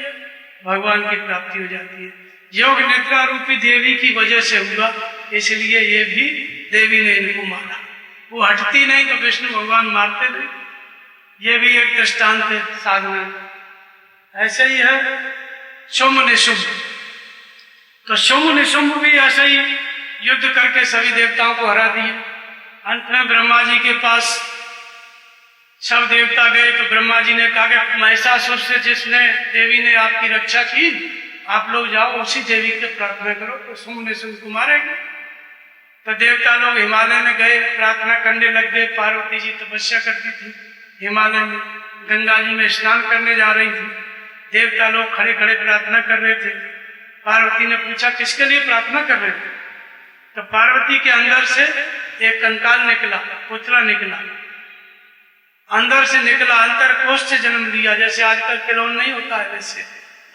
भगवान की प्राप्ति हो जाती है। योग निद्रा रूपी देवी की वजह से हुआ, इसलिए ये भी देवी ने इनको मारा। वो हटती नहीं तो विष्णु भगवान मारते नहीं। ये भी एक दृष्टांत है साधना। ऐसे ही है शुंभ निशुंभ। तो शुंभ निशुंभ भी ऐसे ही युद्ध करके सभी देवताओं को हरा दिए। अंत में ब्रह्मा जी के पास सब देवता गए तो ब्रह्मा जी ने कहा कि महिषासुर से जिसने देवी ने आपकी रक्षा की, आप लोग जाओ उसी देवी की प्रार्थना करो तो शुंभ निशुंभ को मारेंगे। तो देवता लोग हिमालय में गए, प्रार्थना करने लग गए। पार्वती जी तपस्या करती थी हिमालय में, गंगा जी में स्नान करने जा रही थी। देवता लोग खड़े खड़े प्रार्थना कर रहे थे। पार्वती ने पूछा किसके लिए प्रार्थना कर रहे थे? तो पार्वती के अंदर से एक कंकाल निकला, पुतला निकला, अंदर से निकला, अंतर कोष से जन्म लिया। जैसे आजकल खिलौना नहीं होता है, वैसे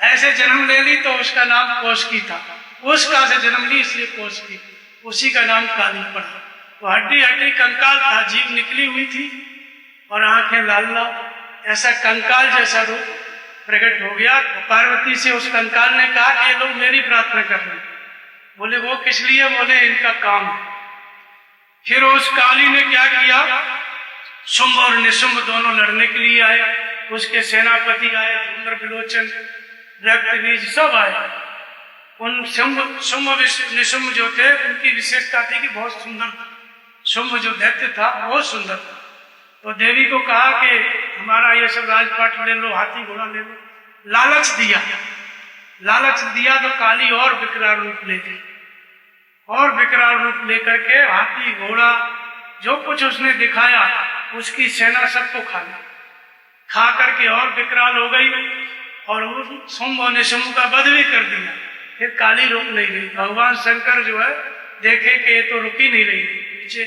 ऐसे जन्म ले ली। तो उसका नाम कोषकी था। कोषका से जन्म ली इसलिए कोषकी, उसी का नाम काली पड़ा। तो हड्डी हड्डी कंकाल था, जीभ निकली हुई थी और आंखें लाल लाल, ऐसा कंकाल जैसा रूप प्रकट हो गया। तो पार्वती से उस कंकाल ने कहा कि ये लोग मेरी प्रार्थना कर रहे हैं। बोले वो किस लिए? बोले इनका काम है। फिर उस काली ने क्या किया, शुंभ और निशुंभ दोनों लड़ने के लिए आए। उसके सेनापति आए, धूम्र विलोचन, रक्तबीज सब आए। उन शुंभ निशुंभ जो थे उनकी विशेषता थी कि बहुत सुंदर था। शुंभ जो दैत्य था बहुत सुंदर था। तो देवी को कहा कि हमारा ये सब राजपाट ले लो, हाथी घोड़ा ले लो। लालच दिया, लालच दिया तो काली और विकराल रूप ले गई, और विकराल रूप लेकर के हाथी घोड़ा जो कुछ उसने दिखाया उसकी सेना सबको खा ली। खा करके और विकराल हो गई और उस शुंभ और निशुंभ का वध भी कर दिया। फिर काली रुक नहीं रही। भगवान शंकर जो है देखे कि ये तो रुकी नहीं रही, नीचे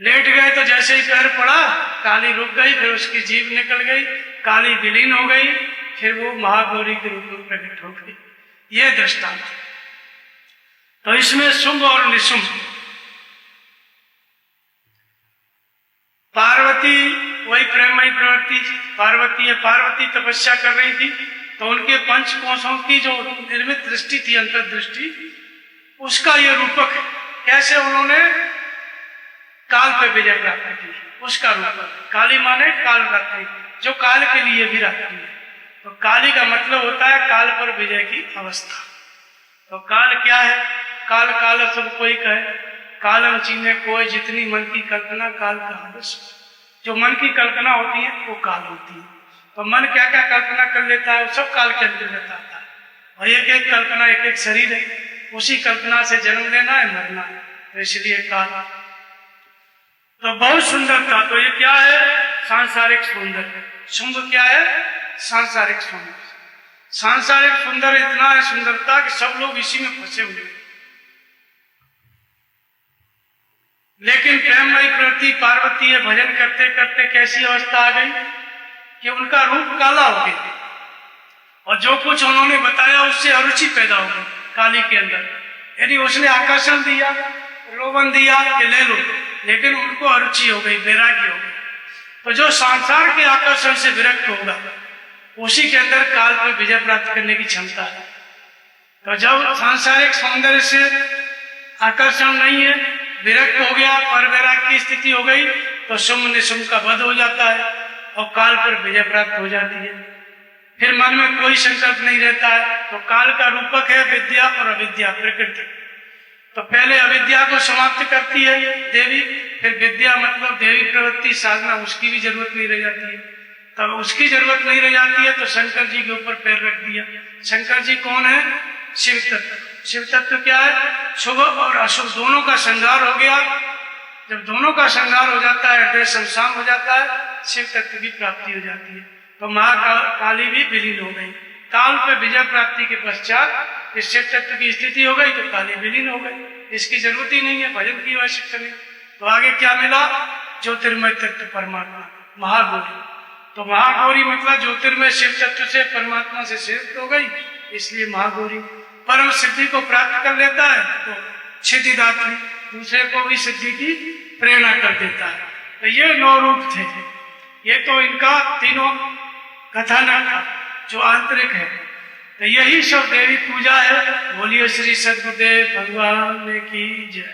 लेट गए तो जैसे ही पैर पड़ा काली रुक गई, फिर उसकी जीभ निकल गई, काली विलीन हो गई, फिर वो महागौरी के रूप में प्रकट हो गई। यह दृष्टांत। तो इसमें शुंभ और निशुंभ, पार्वती वही प्रेममयी प्रवृत्ति, पार्वती तपस्या कर रही थी, तो उनके पंच कोशों की जो निर्मित दृष्टि थी, अंतर्दृष्टि, उसका ये रूपक है। कैसे उन्होंने काल पे विजय प्राप्त की, उसका रूपक। काली माने काल रात्रि, जो काल के लिए भी रात्रि है। तो काली का मतलब होता है काल पर विजय की अवस्था। तो काल क्या है? काल काल सब कोई कहे, कालम चीने कोई, जितनी मन की कल्पना काल का आदर्श। जो मन की कल्पना होती है वो काल होती है। तो मन क्या क्या कल्पना कर लेता है वो सब काल के अंतर्गत आता है। और एक एक कल्पना, एक एक शरीर है, उसी कल्पना से जन्म लेना है, मरना है, तो इसलिए काल। तो बहुत सुंदर था। तो ये क्या है? सांसारिक सौंदर्य। शुंभ क्या है? सांसारिक सौंदर्य। सांसारिक सुंदर इतना है सुंदरता कि सब लोग इसी में फंसे हुए हैं। लेकिन प्रेममयी प्रवृत्ति पार्वती है, भजन करते करते कैसी अवस्था आ गई कि उनका रूप काला हो गया, और जो कुछ उन्होंने बताया उससे अरुचि पैदा हो गई काली के अंदर। यानी उसने आकर्षण दिया, प्रलोभन दिया कि ले लो, लेकिन उनको अरुचि हो गई, वैराग्य हो गई। तो जो संसार के आकर्षण से विरक्त होगा उसी के अंदर काल पर विजय प्राप्त करने की क्षमता है। तो जब सांसारिक सौंदर्य से आकर्षण नहीं है, विरक्त हो गया, पर वैराग्य की स्थिति हो गई, तो शुंभ निशुंभ का वध हो जाता है और काल पर विजय प्राप्त हो जाती है। फिर मन में कोई संकल्प नहीं रहता है। तो काल का रूपक है विद्या और अविद्या, प्रकृति। तो पहले अविद्या को समाप्त करती है देवी, फिर विद्या मतलब देवी प्रवृत्ति साधना, उसकी भी जरूरत नहीं रह जाती है। तब उसकी जरूरत नहीं रह जाती है तो शंकर जी के ऊपर पैर रख दिया। शंकर जी कौन है? शिव तत्व। शिव तत्व क्या है? शुभ और अशुभ दोनों का संहार हो गया। जब दोनों का संहार हो जाता है, हृदय शमशान हो जाता है, शिव तत्व की प्राप्ति हो जाती है। तो महाकाली भी विलीन हो गई। काल पे विजय प्राप्ति के पश्चात इस शिव तत्व की स्थिति हो गई तो काली विलीन हो गई। इसकी जरूरत ही नहीं है, भजन की आवश्यकता नहीं। तो आगे क्या मिला? ज्योतिर्मय तत्व परमात्मा, महागौरी। तो महागौरी मतलब ज्योतिर्मय शिव तत्व से परमात्मा से श्रेष्ठ हो गई, इसलिए महागौरी। परम सिद्धि को प्राप्त कर लेता है तो सिद्धिदात्री, दूसरे को भी सिद्धि की प्रेरणा कर देता है। तो ये 9 रूप थे। ये तो इनका तीनों कथानक था जो आंतरिक है। तो यही सब देवी पूजा है। बोलिए श्री सद्गुरुदेव भगवान की जय।